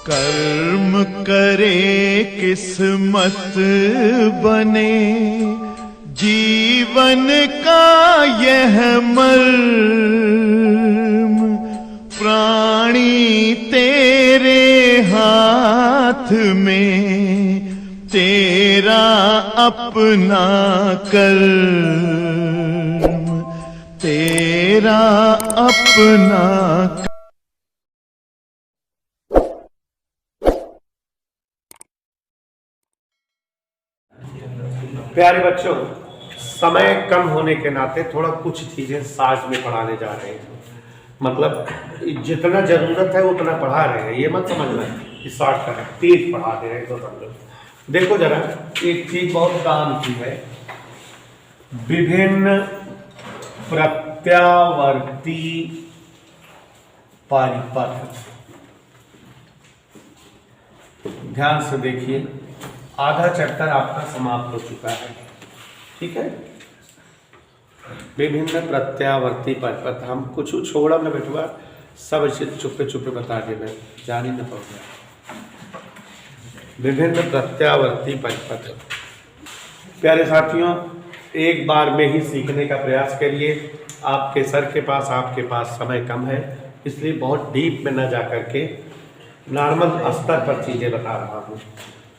कर्म करे किस्मत बने, जीवन का यह मर्म, प्राणी तेरे हाथ में, तेरा अपना कर्म, तेरा अपना। प्यारे बच्चों, समय कम होने के नाते थोड़ा कुछ चीजें साथ में पढ़ाने जा रहे हैं। मतलब जितना जरूरत है उतना पढ़ा रहे हैं, ये मत समझना कि शॉर्ट कर तेज पढ़ा दे रहे हैं तो समझो। देखो जरा, एक चीज बहुत काम की है, विभिन्न प्रत्यावर्ती परिपथ। ध्यान से देखिए, आधा चैप्टर आपका समाप्त हो चुका है, ठीक है। विभिन्न प्रत्यावर्ती परिपथ, हम कुछ छोड़ा न बेटुआ, सब इसे चुपे चुपे बता देना, जान ही न पाऊंगा। विभिन्न प्रत्यावर्ती परिपथ। प्यारे साथियों, एक बार में ही सीखने का प्रयास करिए। आपके सर के पास, आपके पास समय कम है, इसलिए बहुत डीप में न जा करके नॉर्मल स्तर पर चीजें बता रहा हूँ।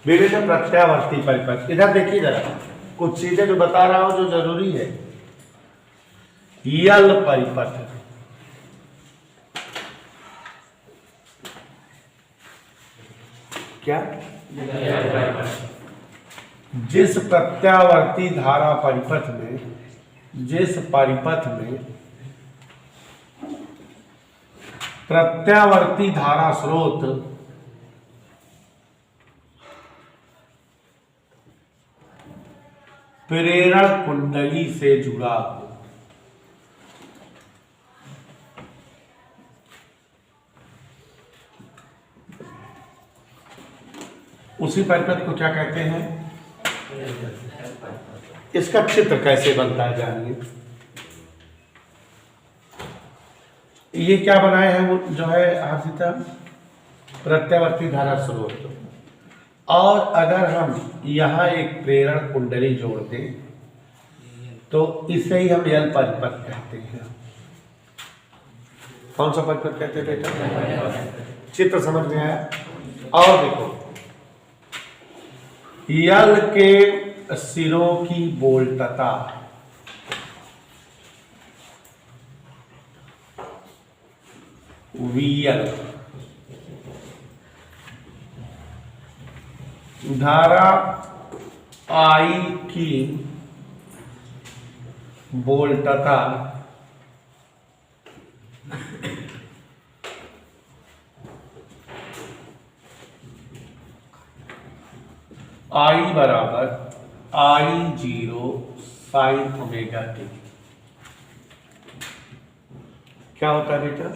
विभिन्न प्रत्यावर्ती परिपथ, इधर देखिए जरा, कुछ चीजें जो बता रहा हूं जो जरूरी है। यल परिपथ, क्या? जिस प्रत्यावर्ती धारा परिपथ में, जिस परिपथ में प्रत्यावर्ती धारा स्रोत प्रेरण कुंडली से जुड़ा हो। उसी परिपथ को क्या कहते हैं? इसका चित्र कैसे बनता है जानिए। ये क्या बनाए हैं वो जो है हर्षिता, प्रत्यावर्ती धारा स्रोत। और अगर हम यहाँ एक प्रेरण कुंडली जोड़ दें तो इसे ही हम यल परिपथ कहते हैं। कौन सा परिपथ कहते हैं बेटा? चित्र समझ में आया? और देखो, यल के सिरों की बोल्टता वीयल, धारा आई की बोल्टता आई बराबर I0 sin ओमेगा टी। क्या होता है बेटा?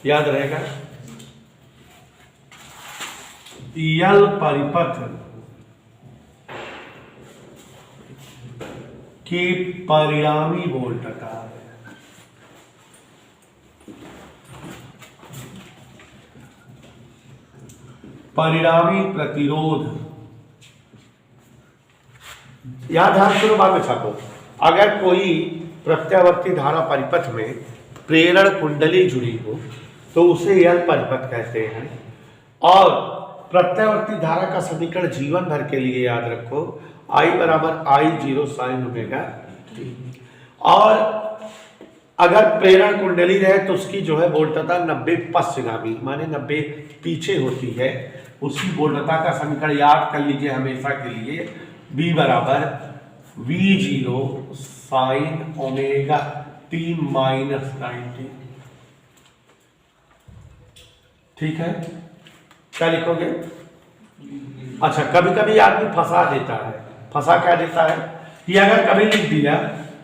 याद रहेगा, यल परिपथ की परिणामी बोल्टता, परिणामी प्रतिरोध। याद ध्यान सुनो, बाद में छापो। अगर कोई प्रत्यावर्ती धारा परिपथ में प्रेरण कुंडली जुड़ी हो तो उसे यल परिपथ कहते हैं। और प्रत्यावर्ती धारा का समीकरण जीवन भर के लिए याद रखो, I बराबर I0 sin ओमेगा टी। और अगर प्रेरण कुंडली रहे तो उसकी जो है बोल्टता 90 पश्चगामी, माने 90 पीछे होती है। उसी बोल्टता का समीकरण याद कर लीजिए हमेशा के लिए, B बराबर V0 sin omega T minus 90। ठीक है, क्या लिखोगे? अच्छा, कभी कभी आदमी फंसा देता है। फंसा क्या देता है कि अगर कभी लिख दिया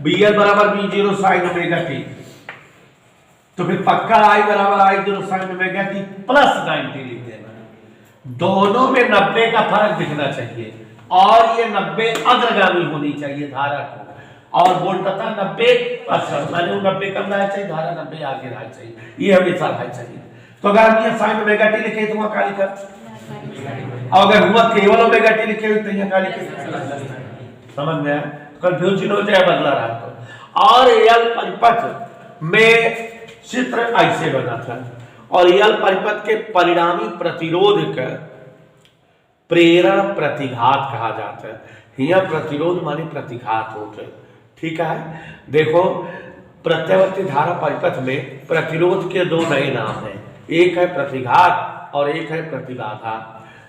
BL बराबर V0 sin ओमेगा टी, तो फिर पक्का I बराबर I0 sin omega T plus 90 लिख देना। दोनों में 90 का फर्क दिखना चाहिए और ये 90 अग्रगामी होनी चाहिए धारा को, और बोल्टता 90 माने 90 कम रहना चाहिए, धारा 90 आगे रहना चाहिए। ये हमेशा रहना चाहिए। तो अगर हम ये साइन ओमेगा टी लिखे तो वहां क्या लिखा, और अगर हुआ केवल ओमेगा टी लिखे तो यहाँ क्या लिखे, समझ में आया? कंफ्यूजन हो जाए बदला रहा तो। और एल परिपथ में चित्र ऐसे बना था, और एल परिपथ के परिणामी प्रतिरोध का प्रेरण प्रतिघात कहा जाता है। यह प्रतिरोध माने प्रतिघात होते, ठीक है। देखो प्रत्यावर्ती धारा परिपथ में प्रतिरोध के दो नए नाम हैं, एक है प्रतिघात और एक है प्रतिबाधा।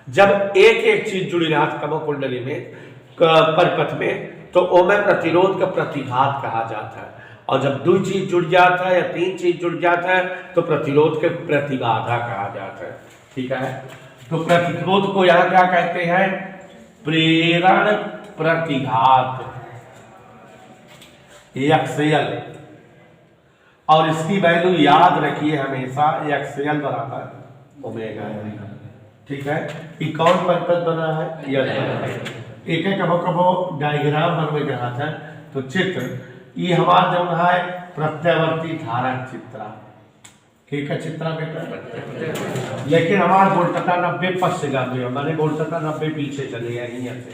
जब एक एक चीज जुड़ी रहा कमो कुंडली में परिपथ में तो ओमे प्रतिरोध का प्रतिघात कहा जाता है, और जब दो चीज जुड़ जाता है या तीन चीज जुड़ जाता है तो प्रतिरोध के प्रतिबाधा कहा जाता है, ठीक है। तो प्रतिरोध को यहां क्या कहते हैं, प्रेरण प्रतिघात एक्सएल, और इसकी वैल्यू याद रखिए हमेशा एक्सएल बराबर ओमेगा, ठीक है। ये कौन परिपथ बना है, एक एक कबो कबो डायग्राम बनवे कहा था तो चित्र ये हमारा जो है प्रत्यावर्ती धारा चित्रा, ठीक है, चित्रा बेटा। लेकिन हमारा बोल्टता 90 पस से जाते मैंने बोल्टता 90 पीछे चले गए यहाँ से,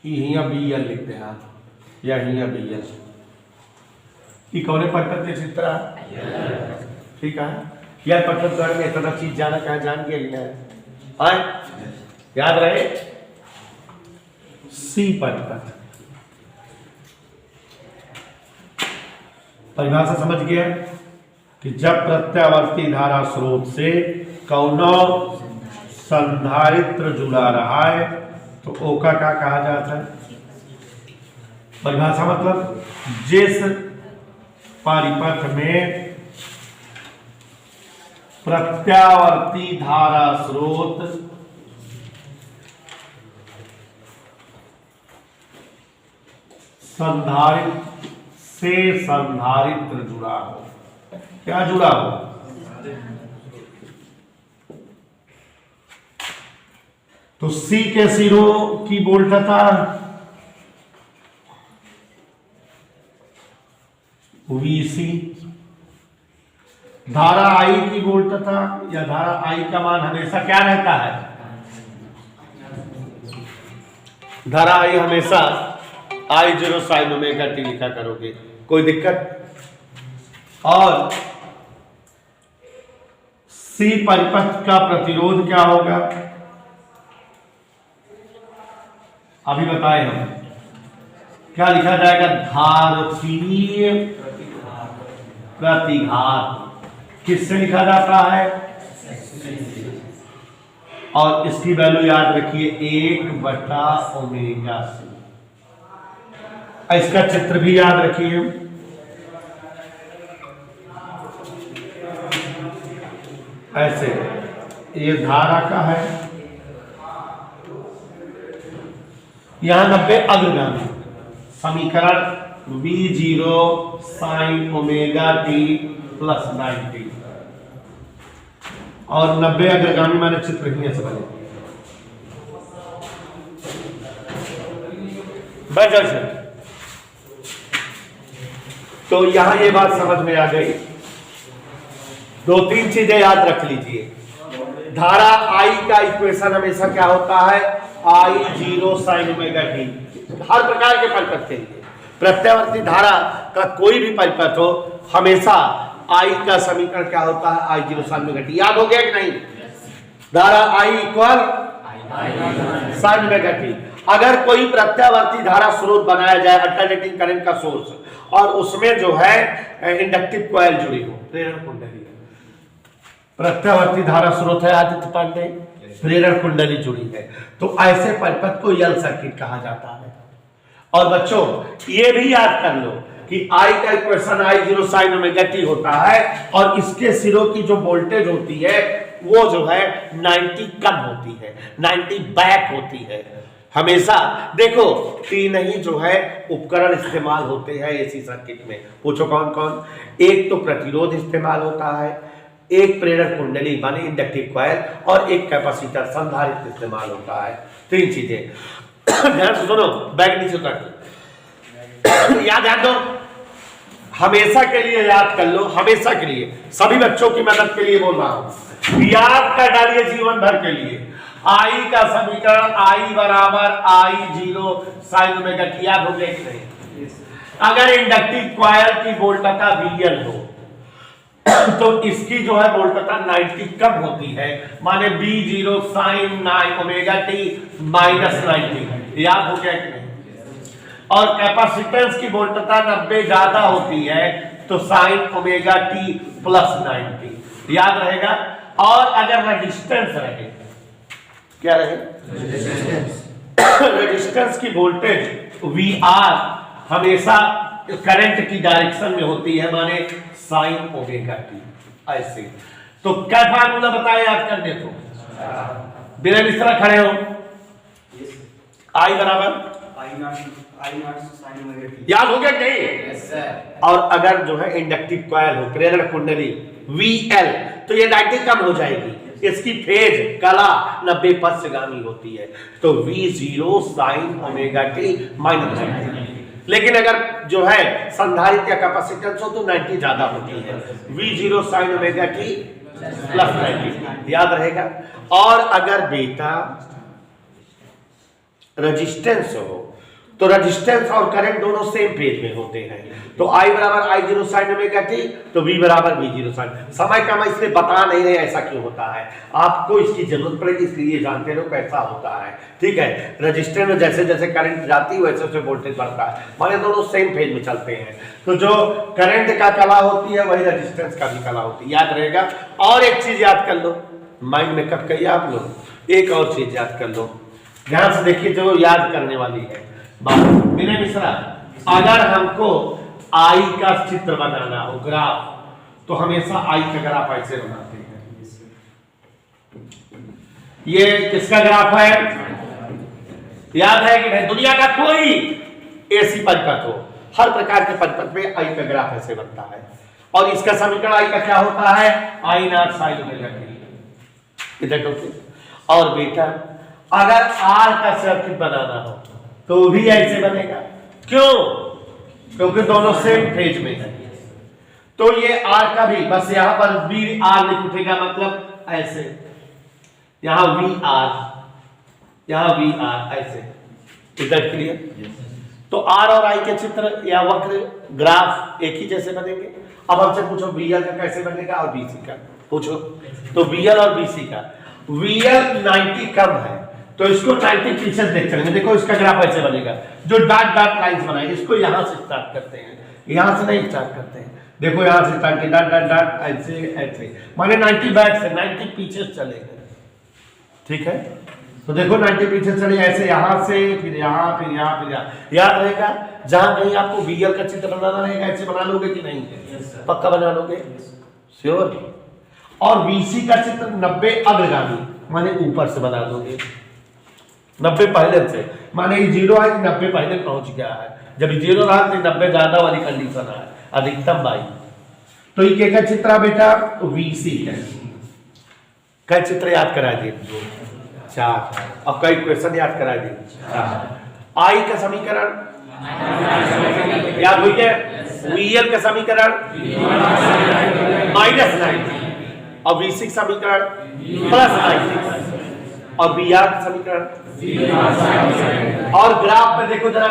यहाँ BL लिखते हैं या यहाँ BL, ये कौन परिपथ के चित्रा, ठीक है। यार पठन में इतना चीज जाना कहा जान गया याद रहे। सी परिपथ परिभाषा समझ गया कि जब प्रत्यावर्ती धारा स्रोत से कौनो संधारित्र जुड़ा रहा है तो ओका क्या कहा जाता है। परिभाषा मतलब जिस परिपथ में प्रत्यावर्ती धारा स्रोत संधारित्र से संधारित्र जुड़ा हो, क्या जुड़ा हो, तो सी के सिरों की बोल्टता VC, धारा आई की बोल्टता या धारा आई का मान हमेशा क्या रहता है, धारा आई हमेशा I0 साइन ओमेगा टी लिखा करोगे, कोई दिक्कत। और सी परिपथ का प्रतिरोध क्या होगा अभी बताएं हम, क्या लिखा जाएगा, धारकीय प्रतिघात किससे लिखा जाता है, और इसकी वैल्यू याद रखिए 1/ओमेगा सी। इसका चित्र भी याद रखिए, ऐसे ये धारा का है, यहां 90 अग्रगामी समीकरण V0 sign omega T plus 90, और 90 अग्रगामी माने चित्र ही ऐसे बने बस। तो यहां ये बात समझ में आ गई, दो तीन चीजें याद रख लीजिए। धारा आई का इक्वेशन हमेशा क्या होता है, I0 साइन ओमेगा टी, हर प्रकार के परिपथ के लिए प्रत्यावर्ती धारा का कोई भी परिपथ हो हमेशा आई का समीकरण क्या होता है, I0 साइन ओमेगा टी। याद हो गया कि नहीं, धारा I equal sign omega T. अगर कोई प्रत्यावर्ती धारा स्रोत बनाया जाए, अल्टरनेटिंग करंट का सोर्स, और उसमें जो है इंडक्टिव कॉइल जुड़ी हो, प्रेरण कुंडली, प्रत्यावर्ती धारा स्रोत है आदित्य पांडे, प्रेरण कुंडली जुड़ी है, तो ऐसे परिपथ को यल सर्किट कहा जाता है। और बच्चों ये भी याद कर लो कि आई का equation I0 sine omega T होता है, और इसके सिरों की जो वोल्टेज होती है वो जो है 90 कम होती है, 90 बैक होती है हमेशा। देखो तीन ही जो है उपकरण इस्तेमाल होते हैं एसी सर्किट में, पूछो कौन कौन। एक तो प्रतिरोध इस्तेमाल होता है, एक प्रेरक कुंडली माने इंडक्टिव कॉइल, और एक कैपेसिटर संधारित्र इस्तेमाल होता है। तीन चीजें ध्यान से सुनो, बैग नीचे उतर याद दो। हमेशा के लिए याद कर लो, हमेशा के लिए, सभी बच्चों की मदद के लिए बोल रहा हूं, याद कर डालिए जीवन भर के लिए। आई का समीकरण आई बराबर आई जीरो साइन ओमेगा टी, याद हो गया कि नहीं? अगर इंडक्टिव कॉइल की वोल्टता VL हो तो इसकी जो है वोल्टता 90 कम होती है, माने B0 sign 9 omega T minus 90, याद हो गया कि नहीं? और कैपेसिटेंस की वोल्टता 90 ज्यादा होती है तो साइन ओमेगा टी प्लस 90, याद रहेगा। और अगर रेजिस्टेंस रहे, क्या रहे? रेजिस्टेंस की वोल्टेज VR हमेशा करंट की डायरेक्शन में होती है, माने साइन ओमेगा टी, ऐसे। तो क्या फार्मूला बताया याद करने तो, बिना इस तरह खड़े हो, आई बराबर याद हो गया नहीं? Yes sir. और अगर जो है इंडक्टिव कॉइल हो, प्रेरक कुंडली VL, तो ये 90 कम हो जाएगी, इसकी फेज कला 90 पश्चगामी होती है, तो V0 sign omega T minus 90। लेकिन अगर जो है संधारित्र या कैपेसिटेंस हो तो 90 ज्यादा होती है, V0 sign omega T plus 90, याद रहेगा। और अगर बेटा रेजिस्टेंस हो तो रेजिस्टेंस और करंट दोनों सेम पेज में होते हैं, तो I बराबर आई जीरो साइन ओमेगा टी, तो V बराबर V0 साइन। समय का मैं इसलिए बता नहीं रहे ऐसा क्यों होता है, आपको इसकी जरूरत पड़ेगी, इसलिए जानते रहो कैसा होता है, ठीक है। रजिस्टर में जैसे जैसे करंट जाती है वैसे वैसे वोल्टेज बढ़ता है, माने दोनों सेम फेज में चलते हैं, तो जो करंट का कला होती है वही रेजिस्टेंस का भी कला होती है, याद रहेगा। और एक चीज याद कर लो, माइंड मेकअप करिए आप लोग, एक और चीज याद कर लो, ध्यान से देखिए जो याद करने वाली है बात। विनय मिश्रा, अगर हमको आई का चित्र बनाना हो, ग्राफ, तो हमेशा आई का ग्राफ ऐसे बनाते हैं। ये किसका ग्राफ है? याद है कि नहीं? दुनिया का कोई ऐसी परिपथ हो, हर प्रकार के परिपथ में आई का ग्राफ ऐसे बनता है, और इसका समीकरण आई का क्या होता है? आई नॉट साइन ओमेगा टी, इधर टोके। और बेटा अगर आर का सर्किट बनाना हो तो भी ऐसे बनेगा, क्यों? क्योंकि दोनों सेम फेज में है, तो ये आर का भी बस यहां पर वी आर लिख उठेगा, मतलब ऐसे, यहां वी आर, यहां वी आर, ऐसे, इधर क्लियर। तो आर और आई के चित्र या वक्र ग्राफ एक ही जैसे बनेंगे। अब हमसे पूछो VL का कैसे बनेगा और BC का पूछो, तो VL और BC का, VL 90 कम है तो इसको 90 पीछे देख चलेंगे, देखो इसका ग्राफ ऐसे बनेगा, जो डॉट डॉट लाइंस बनाए, इसको यहां से स्टार्ट करते हैं, यहां से नहीं स्टार्ट करते हैं, देखो यहां से स्टार्ट डॉट डॉट डॉट ऐसे ऐसे, माने 90 बैक से 90 पीछे चलेंगे, ठीक है। तो देखो 90 पीछे चले ऐसे, यहां से फिर यहां फिर यहां फिर यहां, याद रहेगा। जहां कहीं आपको VL का चित्र बनाना रहेगा ऐसे बना लोगे कि नहीं? पक्का बना लोगे, श्योर। और BC का चित्र 90 अग्रगामी, माने ऊपर से बना दोगे, 90 पहले से, माने ये 0 है, 90 पहले पहुंच गया है, जब 0 रहा तो 90 ज्यादा वाली कंडीशन है, अधिकतम बाई। तो ये क्या चित्र बेटा? VC का चित्र याद करा दिए 4, अब कई क्वेश्चन याद करा दिए। आई का समीकरण याद हुई क्या? VL का समीकरण माइनस 90, और VC का समीकरण प्लस 90, और VR का समीकरण। और ग्राफ में देखो जरा,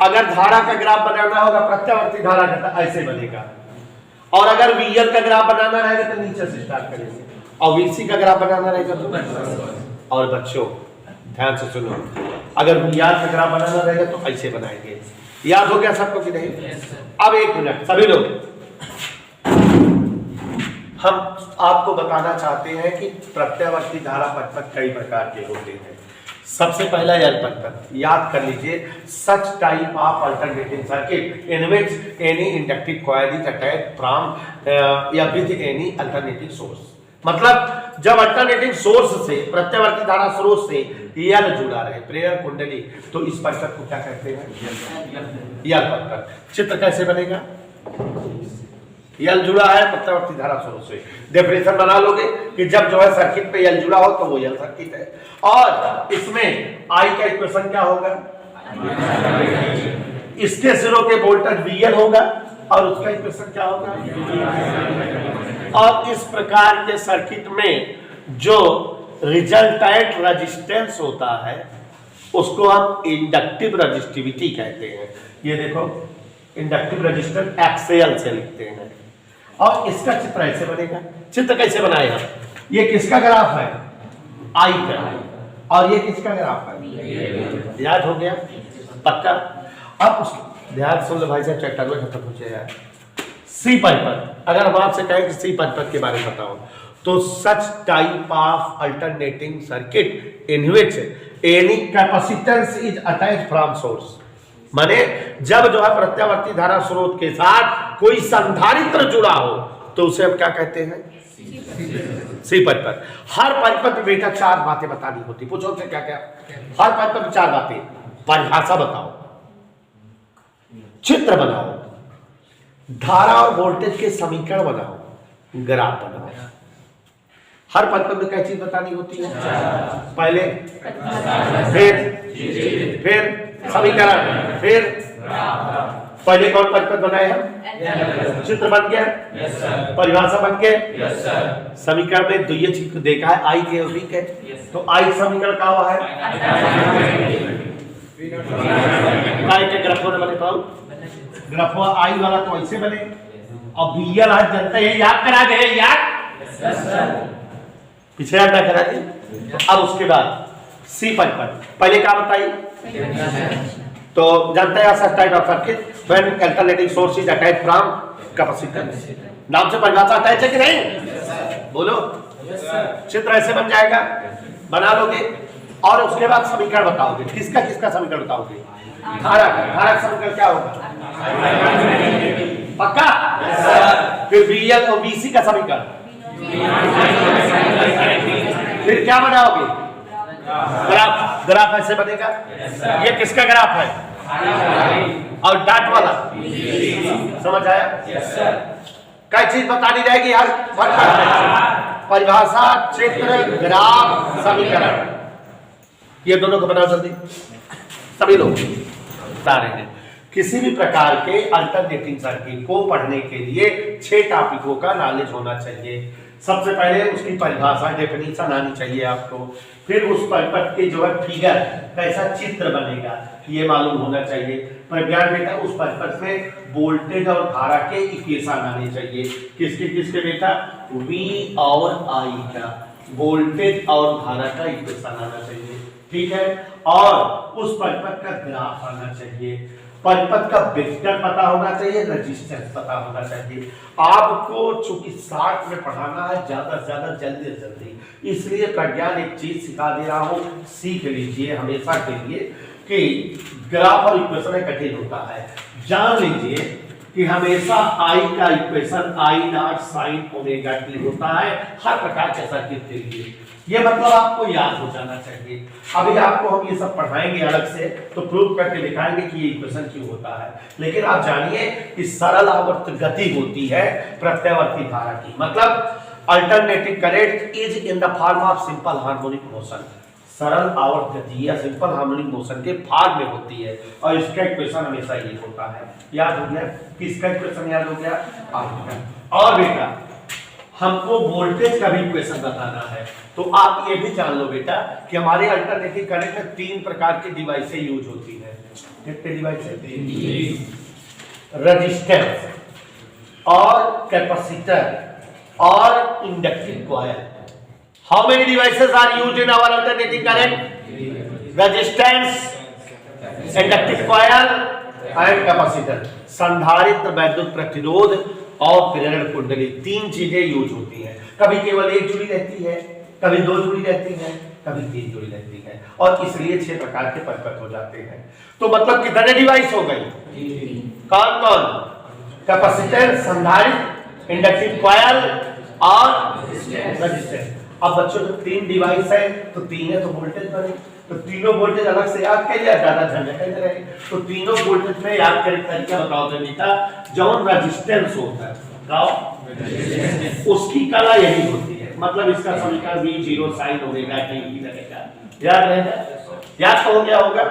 अगर धारा का ग्राफ बनाना होगा प्रत्यावर्ती धारा का ऐसे बनेगा, और अगर VL का ग्राफ बनाना रहेगा तो नीचे से स्टार्ट करेंगे, और VC का ग्राफ बनाना रहेगा तो। और बच्चों ध्यान से सुनो, अगर VR का ग्राफ बनाना रहेगा तो ऐसे बनाएंगे, याद हो गया सबको कि नहीं? अब एक मिनट सभी लोग, हम आपको बताना चाहते हैं कि प्रत्यावर्ती धारा परिपथ कई प्रकार के होते हैं। सबसे पहला एल परिपथ, याद कर लीजिए, सच type of alternating circuit in which any inductive coil is attached from या विद एनी अल्टरनेटिंग सोर्स। मतलब जब अल्टरनेटिंग सोर्स से, प्रत्यावर्ती धारा स्रोत से एल जुड़ा रहे, प्रेरक कुंडली, तो इस परिपथ को क्या कहते हैं? एल परिपथ। चित्र कैसे बनेगा? यल जुड़ा है प्रत्यावर्ती धारा स्रोत से, डेफिनेशन बना लोगे कि जब जो है सर्किट पे यल जुड़ा हो तो वो यल सर्किट है। और इसमें आई का इक्वेशन क्या होगा? इसके सिरों के वोल्टेज VL होगा, और उसका इक्वेशन क्या होगा। और इस प्रकार के सर्किट में जो रिजल्टेंट रेजिस्टेंस होता है उसको हम इंडक्टिव रेजिस्टिविटी कहते हैं। ये देखो इंडक्टिव रेजिस्टेंस एक्सएल से लिखते हैं। और इसका चित्र ऐसे बनेगा। चित्र कैसे बनाए हम, ये किसका ग्राफ है, आई का, और ये किसका ग्राफ है, याद हो गया पक्का। अब ध्यान सुन लो भाई साहब, चैप्टर में खत्म हो जाएगा। सी परिपथ, अगर हम आपसे कहें कि सी परिपथ के बारे में बताओ तो सच type of alternating circuit in which any capacitance is attached from source, माने जब जो है प्रत्यावर्ती धारा स्रोत के साथ कोई संधारित्र जुड़ा हो तो उसे हम क्या कहते हैं, सी परिपथ। हर परिपथ में बेटा चार बातें बतानी होती, पूछो से क्या क्या, हर परिपथ में चार बातें, परिभाषा बताओ, चित्र बनाओ, धारा और वोल्टेज के समीकरण बनाओ, ग्राफ बनाओ। हर परिपथ में क्या चीज बतानी होती है, पहले, फिर समीकरण, फिर पहले कौन परिपथ बनाए हम, चित्र बन गया, परिभाषा बन गया, समीकरण में द्वितीय चीज को देखा है, आई के और वी के, तो आई समीकरण क्या हुआ है, आई के ग्राफों में बने पाओ, ग्राफो आई वाला तो ऐसे बने, और बीएल आज जनता ये याद करा दे, याद पीछे याद ना करा दे। अब उसके बाद सी परिपथ, पहले क्या बताई, तो जानते हैं सच type of circuit when alternating source is attached from capacitor, नाम से परिभाषा अटैच है कि नहीं, बोलो, चित्र ऐसे बन जाएगा, बना लोगे, और उसके बाद समीकरण बताओगे, किसका किसका समीकरण बताओगे, धारा का समीकरण क्या होगा, पक्का, फिर बीएल और बीसी का समीकरण, फिर क्या बनाओगे, ग्राफ, ग्राफ ऐसे बनेगा, ये किसका ग्राफ है, और डॉट वाला, समझ आया, कई चीज बतानी रहेगी हर परिभाषा, चित्र, ग्राफ, समीकरण, ये दोनों को बनाओ जल्दी, सभी लोग बता रहे हैं। किसी भी प्रकार के अल्टरनेटिंग सर्किट को पढ़ने के लिए 6 टॉपिकों का नॉलेज होना चाहिए। सबसे पहले उसकी परिभाषा, डेफिनेशन आनी चाहिए आपको, फिर उस परिपथ के जो है फिगर, कैसा चित्र बनेगा ये मालूम होना चाहिए। प्रज्ञान बेटा उस परिपथ में वोल्टेज और धारा के इक्वेशन आने चाहिए, किसके किसके बेटा, V और I का वोल्टेज और धारा का इक्वेशन आना चाहिए, ठीक है, और उस परिपथ का ग्राफ आना चाहिए, परिपथ का वेक्टर पता होना चाहिए, रेजिस्टेंस पता होना चाहिए। आपको चूंकि 60 में पढ़ाना है, ज्यादा से ज्यादा जल्दी से जल्दी, इसलिए प्रज्ञान एक चीज सिखा दे रहा हूं, सीख लीजिए हमेशा के लिए कि ग्राफ और इक्वेशन कठिन होता है। जान लीजिए कि हमेशा आई का equation I not sign omega T होता है हर प्रकार के सर्किट के लिए, ये मतलब आपको याद हो जाना चाहिए। अभी आपको हम ये सब पढ़ाएंगे अलग से, तो प्रूव करके दिखाएंगे कि ये इक्वेशन क्यों होता है, लेकिन आप जानिए कि सरल आवर्त गति होती है प्रत्यावर्ती धारा की, मतलब alternating current is in the form of simple harmonic motion, सरल आवर्त गति या सिंपल हार्मोनिक मोशन के फॉर्म में होती है, और इसका इक्वेशन हमेशा ये होता है। याद हो गया, किसका इक्वेशन याद हो गया, आपका। और बेटा हमको वोल्टेज का भी इक्वेशन बताना है, तो आप ये भी जान लो बेटा कि हमारे अल्टरनेटिंग करंट में 3 प्रकार की डिवाइसें यूज होती है। कितने डिवाइसें, रेजिस्टेंस और कैपेसिटर और inductive coil. How many devices are used in our alternating current, resistance, inductive coil and capacitor. संधारित्र, वैद्युत प्रतिरोध और प्रेरण कुंडली, 3 चीजें यूज होती हैं। कभी केवल एक जुड़ी रहती है, कभी 2 जुड़ी रहती है, कभी 3 जुड़ी रहती है, और इसलिए 6 प्रकार के परिपथ हो जाते हैं। तो मतलब कितने डिवाइस हो गई, कौन कौन, कैपेसिटर, संधारित्र, इंडक्टिव कॉइल और रेजिस्टेंस। अब बच्चों जब 3 डिवाइस है तो 3 है तो वोल्टेज बने, तो तीनों वोल्टेज अलग से याद कर लिया, ज्यादा झंझट नहीं रहे, तो तीनों वोल्टेज में याद करने का तरीका बताओ तो बेटा, जौन रेजिस्टेंस होता है उसकी कला यही होती है, मतलब इसका समीकरण V0 साइन ओमेगा टी रहेगा, याद रहेगा, याद तो हो गया होगा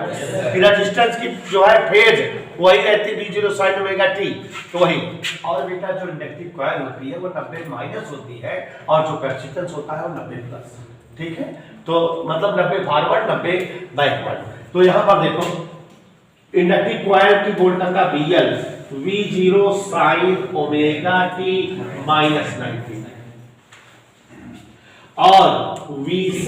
कि रेजिस्टेंस की जो है फेज वही रहती v zero sine omega T, तो वही। और बेटा जो इंडक्टिव कॉइल होती है वो 90 माइनस होती है और जो कैपेसिटेंस होता है वो 90 प्लस, ठीक है। तो मतलब 90 फॉरवर्ड 90 बैकवर्ड। तो यहां पर देखो इंडक्टिव कॉइल की वोल्टता VL v zero sine omega T minus 90 और VC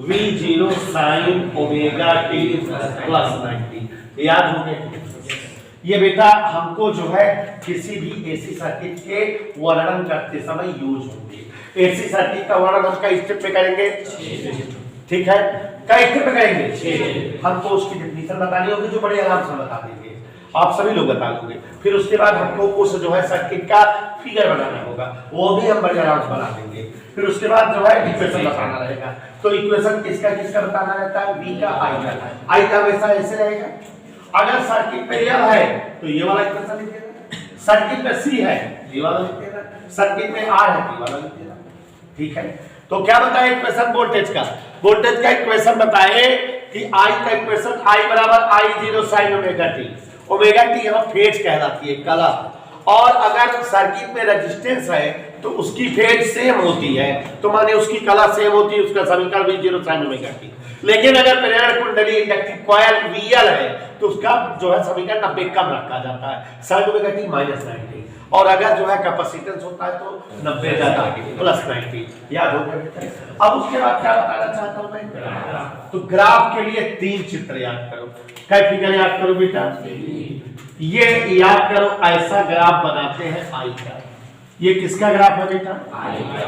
v zero sine omega T plus 90। याद हो गए? ये बेटा हमको जो है किसी भी एसी सर्किट के वर्णन करते समय यूज होंगे। एसी सर्किट का वर्णन हम कई स्टेप पे करेंगे, ठीक है, कई स्टेप पे करेंगे। हमको उसकी डेफिनेशन बतानी होगी जो बड़े आराम से बता देंगे, आप सभी लोग बता लोगे। फिर उसके बाद हमको उस जो है सर्किट का फिगर बनाना होगा, वो भी हम बड़े आराम से बना देंगे। फिर उसके बाद जो है इक्वेशन बताना रहेगा। तो इक्वेशन किसका किसका बताना रहता है? V का I का। I का हमेशा ऐसे रहेगा। अगर सर्किट में L है तो ये वाला इक्वेशन लिख देना, सर्किट में C है ये वाला लिख देना, सर्किट में R है ये वाला लिख देना, ठीक है। तो क्या बताए इक्वेशन वोल्टेज का? वोल्टेज का इक्वेशन बताए कि I का इक्वेशन I बराबर I zero sine omega T. Omega T यहाँ फेज कहलाती है, कला। और अगर सर्किट में रेजिस्टेंस है तो उसकी फेज सेम होती है, तो माने उसकी कला सेम होती है, उसका समीकरण भी जीरो साइन ओमेगा टी। लेकिन अगर प्रेरण कुंडली इंडक्टिव कॉइल VL है तो उसका जो है समीकरण 90 कम रखा जाता है, साइन ओमेगा टी माइनस 90। और अगर जो है कैपेसिटेंस होता है तो 90 ज्यादा प्लस 90। याद हो गया? अब उसके बाद क्या बताना चाहता हूं मैं, तो ग्राफ के लिए 3 चित्र याद करो। क्या फिगर याद करो बेटा? ये याद करो, ऐसा ग्राफ बनाते हैं I का। ये किसका ग्राफ है बेटा? I का।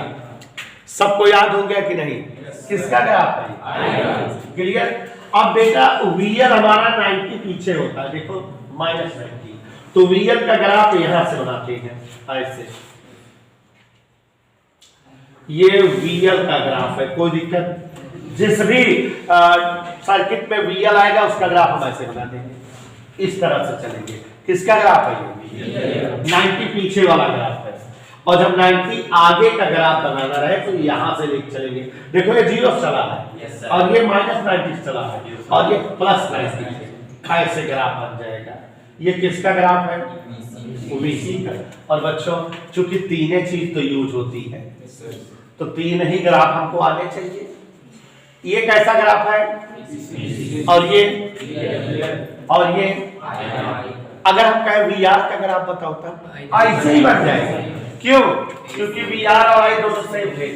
सबको याद हो गया कि नहीं? किसका ग्राफ है? क्लियर? अब बेटा VL हमारा 90 पीछे होता है, देखो माइनस 90, तो VL का ग्राफ यहां से बनाते हैं ऐसे। ये VL का ग्राफ है, कोई दिक्कत? जिस भी सर्किट में VL आएगा उसका ग्राफ हम ऐसे बना देंगे, इस तरह से चलेंगे। किसका ग्राफ है ये? 90 पीछे वाला ग्राफ है। और जब 90 आगे का ग्राफ बनाना रहे तो यहां से लेके चलेंगे। देखो ये जीरो चला है और ये माइनस 90 चला है और ये प्लस 90, ऐसे ग्राफ बन जाएगा। ये किसका ग्राफ है? VC का। और बच्चों चूंकि तीनों चीज तो यूज होती है तो 3 ही ग्राफ हमको आने चाहिए। ये कैसा ग्राफ है? और ये अगर हम कहें VR का ग्राफ बताओ तब ऐसे ही बन जाएगा। क्यों? क्योंकि VR और I दोनों सेम है।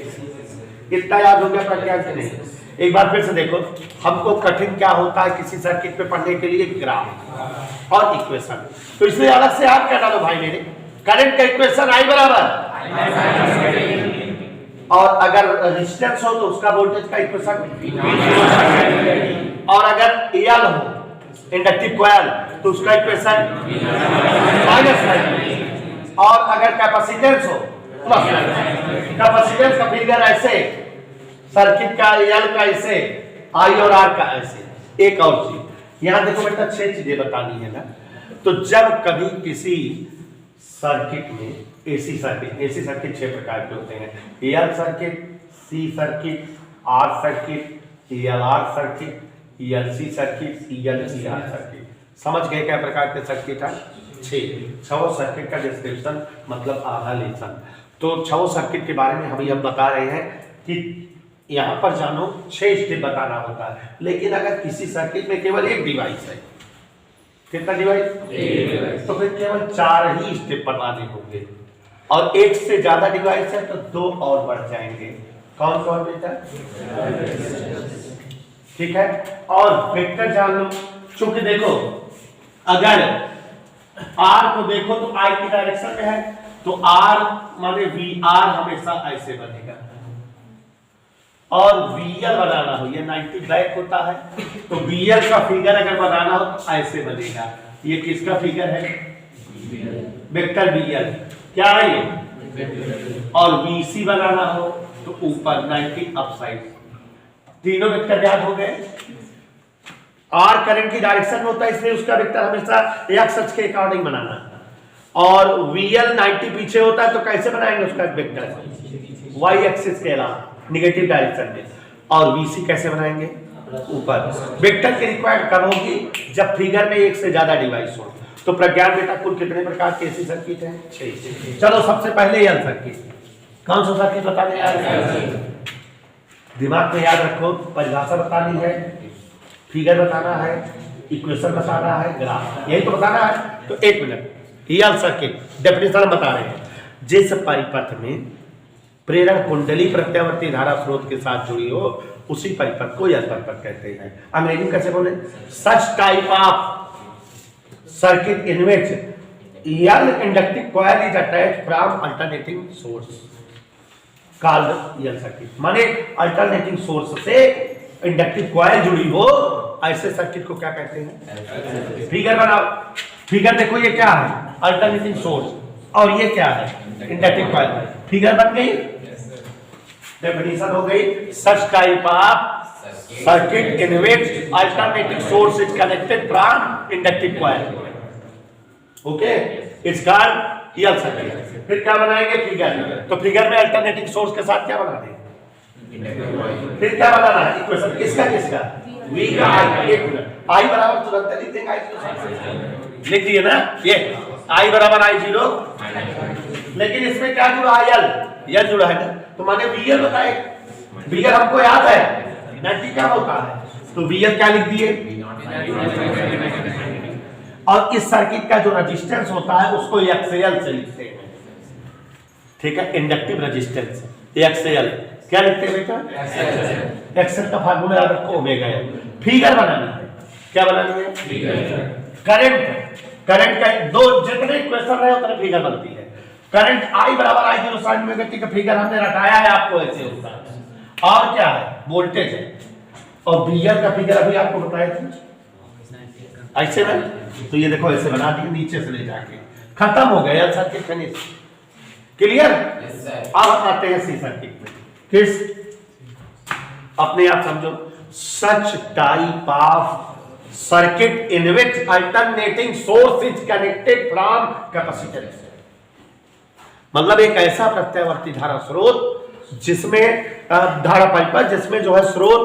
इतना याद हो गया प्रक्रिया से? नहीं। एक बार फिर से देखो, हमको कठिन क्या होता है किसी सर्किट पे पढ़ने के लिए? ग्राफ और इक्वेशन। तो इसलिए अलग से याद कर डालो भाई मेरे। करंट का इक्वेशन I बराबर, और अगर रेजिस्टेंस हो तो उसका वोल्टेज का इक्वेशन, और अगर L हो इंडक्टिव कॉइल तो उसका इक्वेशन माइनस, और अगर कैपेसिटेंस हो प्लस। कैपेसिटेंस का फिगर ऐसे, सर्किट का L का ऐसे, I और R का ऐसे। एक और चीज यहां देखो बेटा, 6 चीजें बतानी है ना। तो जब कभी किसी सर्किट में एसी सर्किट 6 प्रकार के होते हैं, L circuit, C circuit, R circuit, LR circuit, LC circuit, LCR circuit. समझ गए क्या प्रकार के सर्किट है? 6 सर्किट का डिस्क्रिप्शन मतलब आधा लेसन। तो 6 सर्किट के बारे में हम बता रहे हैं कि यहाँ पर जानो 6 स्टेप बताना होता है। लेकिन अगर किसी सर्किट में केवल एक डिवाइस है, कितना डिवाइस? तो फिर केवल 4 ही स्टेप बताने होंगे, और एक से ज्यादा डिवाइस है तो 2 और बढ़ जाएंगे। कौन कौन बेटा? ठीक है। और वेक्टर जान लो, चूंकि देखो अगर R को देखो तो I की डायरेक्शन में है, तो R माने VR हमेशा ऐसे बनेगा, और VL बनाना हो, ये 90 बैक होता है, तो VL का फिगर अगर बनाना हो तो ऐसे बनेगा। ये किसका फिगर है? वेक्टर VL क्या है ये? और VC बनाना हो तो ऊपर 90 अपसाइड। तीनों वेक्टर याद हो गए। R करंट की डायरेक्शन में होता है, इसलिए उसका वेक्टर हमेशा x अक्ष के अकॉर्डिंग बनाना, और VL 90 पीछे होता है तो कैसे बनाएंगे उसका वेक्टर? y एक्सिस के अलावा नेगेटिव डायरेक्शन में। और VC कैसे बनाएंगे? ऊपर। वेक्टर की रिक्वायर्ड कब होगी? जब फिगर में एक से ज्यादा डिवाइस हो। तो प्रज्ञान बेटा कुल कितने प्रकार के एसी सर्किट हैं? 6। चलो सबसे पहले एल सर्किट। कौन सा सर्किट बताने यार? दिमाग में याद रखो, परिभाषा बतानी है, फिगर बताना है, इक्वेशन बताना है, ग्राफ, यही तो बताना है। तो एक मिनट, एल सर्किट डेफिनेशन बता रहे हैं। जिस परिपथ में प्रेरण कुंडली प्रत्यावर्ती धारा स्रोत के साथ जुड़ी हो उसी परिपथ को एल परिपथ कहते हैं। अंग्रेजी में कैसे बोले? सच type of circuit in which L inductive coil is attached from alternating source called L circuit. माने अल्टरनेटिंग सोर्स से इंडक्टिव कॉइल जुड़ी हो, ऐसे सर्किट को क्या कहते हैं? फिगर बनाओ। फिगर देखो, ये क्या है? अल्टरनेटिंग सोर्स, और ये क्या है? Inductive coil. फिगर बन गई, डेफिनेशन हो गई। सच type of circuit in which alternating source is connected from inductive coil, okay, it's called L circuit. फिर क्या बनाएंगे? फिगर। तो फिगर में अल्टरनेटिंग सोर्स के साथ क्या बना देंगे? फिर क्या बनाना है? इक्वेशन। किसका किसका? V का I। एक मिनट, I बराबर तुरंत लिख देंगे, I लिख दिए ना, ये I बराबर I0। लेकिन इसमें क्या जुड़ा? L जुड़ा है ना, तो माने VL बताए। VL हमको याद है, 90 क्या होता है, तो VL क्या लिख दिए। और इस सर्किट का जो रेजिस्टेंस होता है उसको XL से लिखते हैं, ठीक है? इंडक्टिव रेजिस्टेंस XL क्या लिखते हैं बेटा? एक्सेल का फार्मूला याद रखो, ओमेगा है। फिगर बनानी है, क्या बनानी है? करंट। करंट का दो जितने इक्वेशन है उतने फिगर बनती है। करंट I बराबर I0 sin ओमेगा t का फिगर हमने रटाया है, आपको ऐसे होता है। और क्या है? वोल्टेज है। और VL का फिगर अभी आपको बताया था ऐसे में, तो ये देखो ऐसे बना दिए, नीचे से ले जाके खत्म हो गया सर्किट फिनिश। क्लियर? अब आते हैं सी सर्किट में। किस? अपने आप समझो। सच type of circuit in which alternating source is connected from capacitor. मतलब एक ऐसा प्रत्यावर्ती धारा स्रोत जिसमें धारा परिपथ जिसमें जो है स्रोत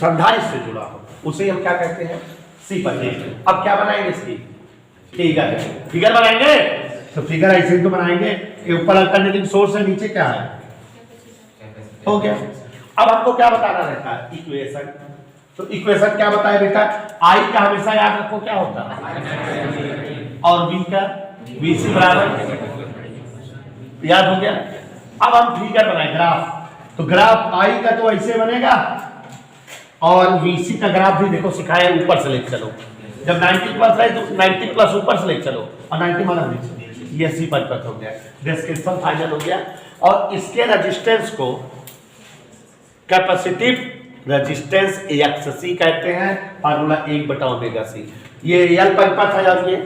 संधारित्र से जुड़ा हो, उसे हम क्या कहते हैं? सी परिपथ। अब क्या बनाएंगे इसकी? फिगर। फिगर बनाएंगे, तो फिगर ऐसे तो बनाएंगे कि ऊपर अल्टरनेटिंग सोर्स है, नीचे क्या है? हो गया। अब आपको क्या बताना रहता है? इक्वेशन। तो इक्वेशन क्या बताए बेटा? I का हमेशा याद रखो क्या होता है, और V का VC बराबर, याद हो गया। अब हम फिगर बनाए, ग्राफ। तो ग्राफ I का तो ऐसे बनेगा, और VC का ग्राफ भी देखो सिखाया, ऊपर से लेकर चलो। जब 90 प्लस है तो 90 प्लस ऊपर से लेकर चलो, और 90 माना नीचे। ये सी परिपथ हो गया, डिस्क्रिप्शन फाइनल हो गया। और इसके रेजिस्टेंस को कैपेसिटिव रेजिस्टेंस XC कहते हैं, फार्मूला 1/ओमेगा-C। ये एल परिपथ है, याद ये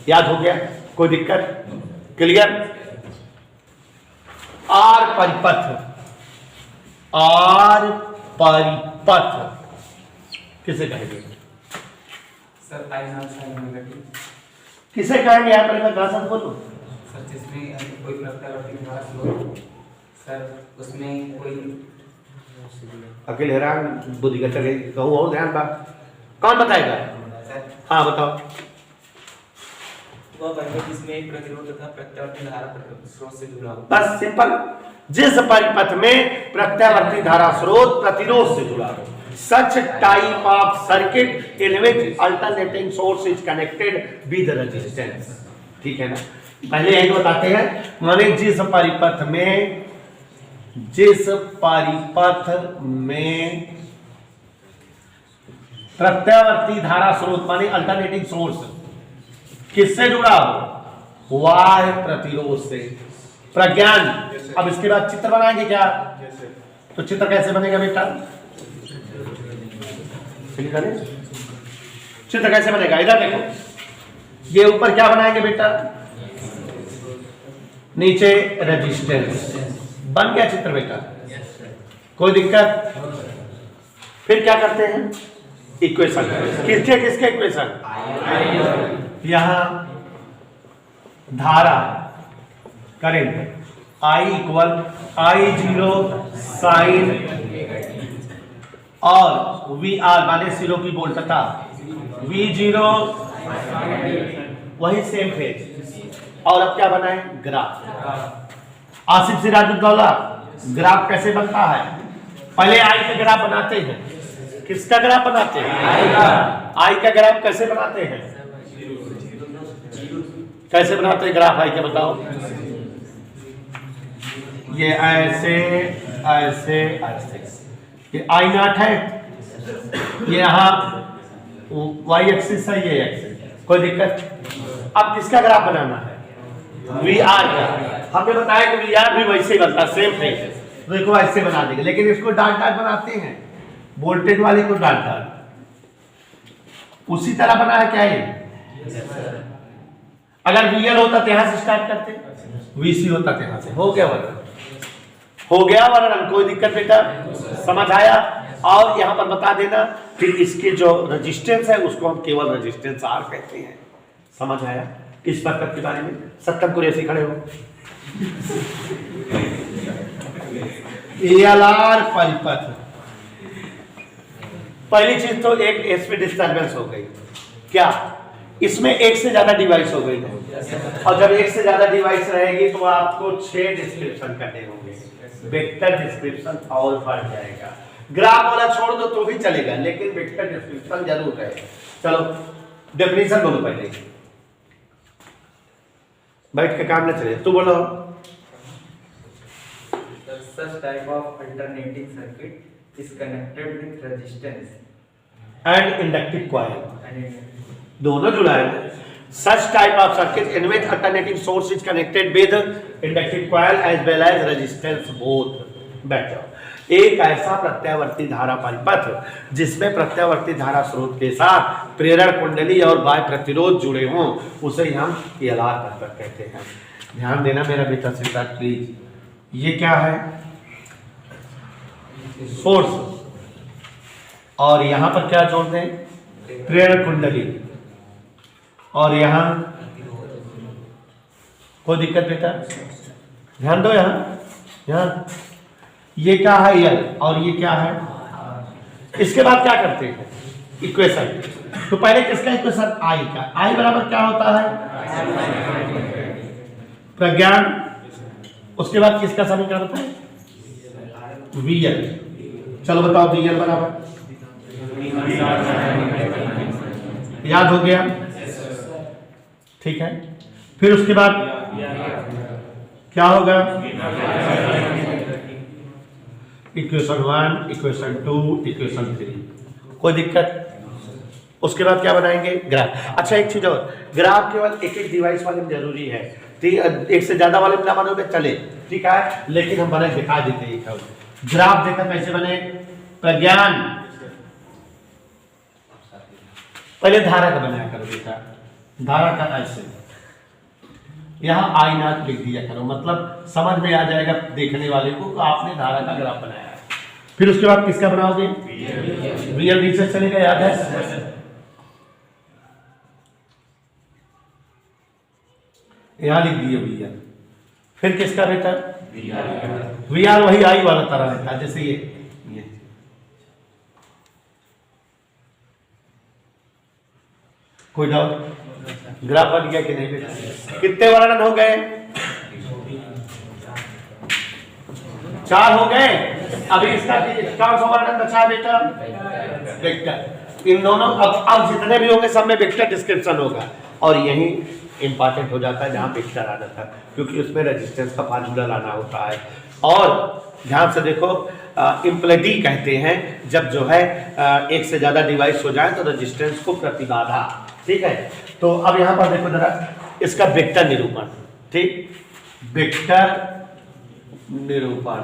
याद हो गया, कोई दिक्कत? क्लियर? आर परिपथ। आर परिपथ किसे कहेंगे? सर किसे कहेंगे यार? पहले मैं सर बोलूं। सर जिसमें कोई प्रत्यावर्ती धारा स्रोत, सर उसमें कोई अकेले हैरान बुद्धि का चले कहूँ और ध्यान बात कौन बताएगा? सर हाँ बताओ। वह परिपथ जिसमें एक प्रतिरोध तथा प्रत्यावर्ती धारा स्रोत से जुड़ा हो। बस सिंपल। जिस परिपथ में प्रत्यावर्ती धारा स्रोत प्रतिरोध से जुड़ा हो, such type of circuit in which alternating source is connected with resistance। ठीक है ना? पहले यही बताते हैं, माने जिस परिपथ में प्रत्यावर्ती धारा स्रोत माने अल्टरनेटिंग सोर्स किससे जुड़ा हो? वाय प्रतिरोध से। प्रज्ञान। अब इसके बाद चित्र बनाएंगे क्या? तो चित्र कैसे बनेगा बेटा? चित्र कैसे बनेगा? इधर देखो, ये ऊपर क्या बनाएंगे बेटा? नीचे रेजिस्टेंस। बन गया चित्र बेटा, कोई दिक्कत? फिर क्या करते हैं? इक्वेशन। किसके किसके इक्वेशन? यहां धारा current I equal I0 sine और वी आर माने सिरों की बोल्टता, V0 वही सेम फेज। और अब क्या बनाए, ग्राफ। आसिफ सिराजुद्दौला, ग्राफ कैसे बनता है? पहले आई का ग्राफ बनाते हैं। किसका ग्राफ बनाते हैं? आई का ग्राफ कैसे बनाते हैं? कैसे बनाते हैं ग्राफ आई का, बताओ। ये ऐसे ऐसे ऐसे, ये आई नॉट है, ये यहाँ वाई एक्सिस है, ये एक्सिस, कोई दिक्कत। अब किसका ग्राफ बनाना है? वी आर का। हमने बताया कि वी आर भी वैसे ही बनता है, सेम थिंग। तो देखो ऐसे बना देंगे, लेकिन इसको डाट डाट बनाते हैं, वोल्टेज वाले को डाट डाट। उसी तरह बना है क्या ये? अगर वीएल होता तो यहां से स्टार्ट करते, वीसी होता तो यहां से। हो गया वर्णन, हो गया वर्णन, कोई दिक्कत बेटा, समझ आया? और यहां पर बता देना कि इसके जो रेजिस्टेंस है उसको हम केवल रेजिस्टेंस आर कहते हैं। समझ आया इस परिपथ के बारे में? सत्यम कुरैशी खड़े हो। एएलआर परिपथ, पहली चीज तो एक एसपी डिस्टर्बेंस हो गई। क्या इसमें एक से ज्यादा डिवाइस हो गई है, और जब एक से ज्यादा डिवाइस रहेगी तो आपको 6 डिस्क्रिप्शन करने होंगे। वेक्टर डिस्क्रिप्शन और बढ़ जाएगा। ग्राफ वाला छोड़ दो तो भी चलेगा, लेकिन वेक्टर डिस्क्रिप्शन जरूर रहेगा। चलो डेफिनेशन बोलो पहले, बैठ के काम न चले। तू बोलो। Such type of alternating circuit is connected with resistance and inductive coil, and दोनों जुड़ा है। Such type of circuit in which alternating source is connected with inductive coil as well as resistance both. बैठ जाओ। एक ऐसा प्रत्यावर्ती धारा परिपथ जिसमें प्रत्यावर्ती धारा स्रोत के साथ प्रेरण कुंडली और बाह्य प्रतिरोध जुड़े हों, उसे हम एएलआर परिपथ कहते हैं। ध्यान देना मेरा बेटा सिद्धार्थ प्लीज। ये क्या है? सोर्स, और यहां पर क्या जोड़ दें? प्रेरण कुंडली, और यहां कोई दिक्कत बेटा? ध्यान दो यहां ये क्या है? एल, और ये क्या है? इसके बाद क्या करते हैं? इक्वेशन। तो पहले किसका इक्वेशन? आई का। आई बराबर क्या होता है? प्रज्ञान। उसके बाद किसका समीकरण होता है? वीएल। चलो बताओ वीएल बराबर, याद हो गया? ठीक है। फिर उसके बाद क्या होगा? Equation 1, equation 2, equation 3। कोई दिक्कत? उसके बाद क्या बनाएंगे? ग्राफ। अच्छा एक चीज और, ग्राफ केवल एक एक डिवाइस वाले में जरूरी है, एक से ज्यादा वाले में ना बनोगे चले, ठीक है, लेकिन हम बने दिखा देते हैं। ग्राफ देखा कैसे बने? प्रज्ञान, पहले धारा का बनाया करो बेटा। धारा का ऐसे, यहाँ आई नॉट लिख दिया करो, मतलब समझ में आ जाएगा देखने वाले को कि आपने धारा का ग्राफ बनाया है। फिर उसके बाद किसका बनाओगे? वीएल नीचे चलेगा, याद है? यहाँ लिख दिए वीएल। फिर किसका बेटा? वीआर वही आई वाला तरह रहता है, जैसे ये कोई डाउट? ग्राफ बन गया कि नहीं बेटा? कितने वर्णन हो गए? 4 हो गए। अभी इसका कौन सा वर्णन बचा बेटा? वेक्टर। इन दोनों अब जितने भी होंगे सब में वेक्टर डिस्क्रिप्शन होगा, और यही इंपॉर्टेंट हो जाता है जहां वेक्टर आ जाता है, क्योंकि उसमें रेजिस्टेंस का फार्मूला लाना होता है। और ध्यान से देखो, इम्प्लिटी कहते हैं जब जो है एक से ज्यादा डिवाइस हो जाए तो रेजिस्टेंस को प्रतिबाधा, ठीक है। तो अब यहां पर देखो जरा इसका वेक्टर निरूपण, ठीक, वेक्टर निरूपण,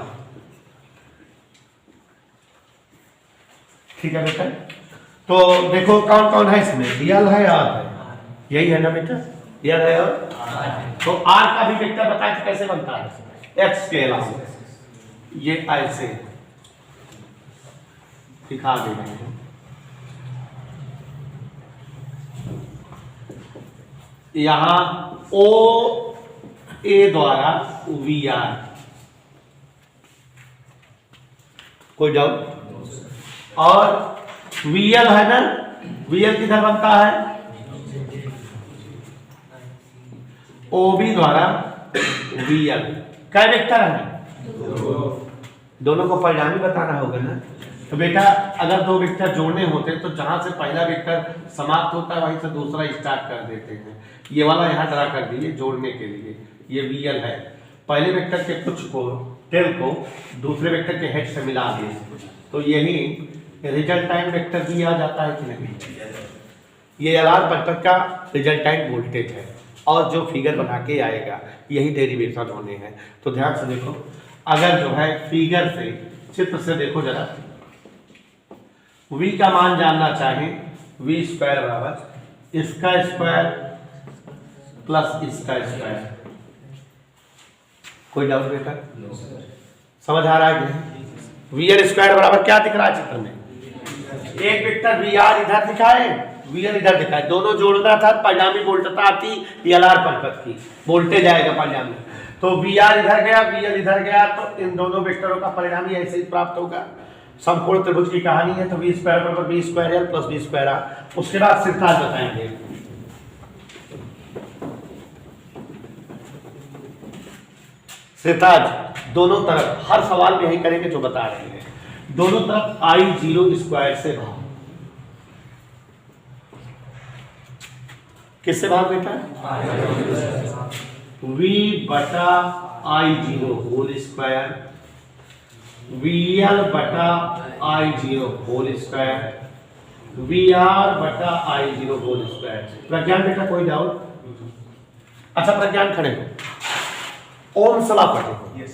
ठीक है बेटा। तो देखो कौन कौन है इसमें? एल है, आर है, यही है ना बेटा? एल है और तो आर का भी वेक्टर बताए तो कैसे बनता है? एक्स के अलावा ये ऐसे दिखा दे रहे हैं। यहां ओ ए द्वारा वी आर, कोई डाउट? और VL है ना, VL किधर बनता है, OB द्वारा VL। क्या वेक्टर है, दोनों को परिणामी बताना होगा ना। तो बेटा अगर दो वेक्टर जोड़ने होते तो जहां से पहला वेक्टर समाप्त होता है वहीं से दूसरा स्टार्ट कर देते हैं। ये वाला यहाँ ड्रा कर दिए जोड़ने के लिए, ये VL है, पहले वेक्टर के कुछ को टेल को दूसरे वेक्टर के हेड से मिला दिए, तो यही रिजल्टेंट वेक्टर भी आ जाता है कि नहीं। ये LR परिपथ का रिजल्टेंट वोल्टेज है और जो फिगर बना के आएगा यही डेरिवेशन होने हैं। तो ध्यान से देखो, अगर जो है फिगर से चित्र से देखो जरा, V का मान जानना चाहें, V स्क्वायर बराबर इसका स्क्वायर प्लस इसका स्क्वायर। कोई डाउट बेटा, समझ आ रहा है कि नहीं? VL स्क्वायर बराबर क्या दिख रहा है चित्र में, एक वेक्टर VR इधर दिखाए, VL इधर दिखाए, दोनों जोड़ना था, परिणामी वोल्टता आती LR परिपथ की, वोल्टेज आएगा परिणामी। तो VR इधर गया, VL इधर गया, तो इन दोनों वेक्टरों का परिणामी ऐसे ही प्राप्त होगा। समकोण त्रिभुज की कहानी है, तो V स्क्वायर बराबर V square L plus V square R। उसके बाद सिद्धांत बताएंगे। सिद्धांत दोनों तरफ, हर सवाल में यही करेंगे जो बता रहे हैं, दोनों तरफ I0 स्क्वायर से भाग। किससे भाग बेटा, V बटा I0 होल स्क्वायर, VL बटा I0 होल स्क्वायर, VR बटा I0 होल स्क्वायर। प्रज्ञान बेटा कोई डाउट? अच्छा प्रज्ञान खड़े हो, ओम्स लॉ पढ़े।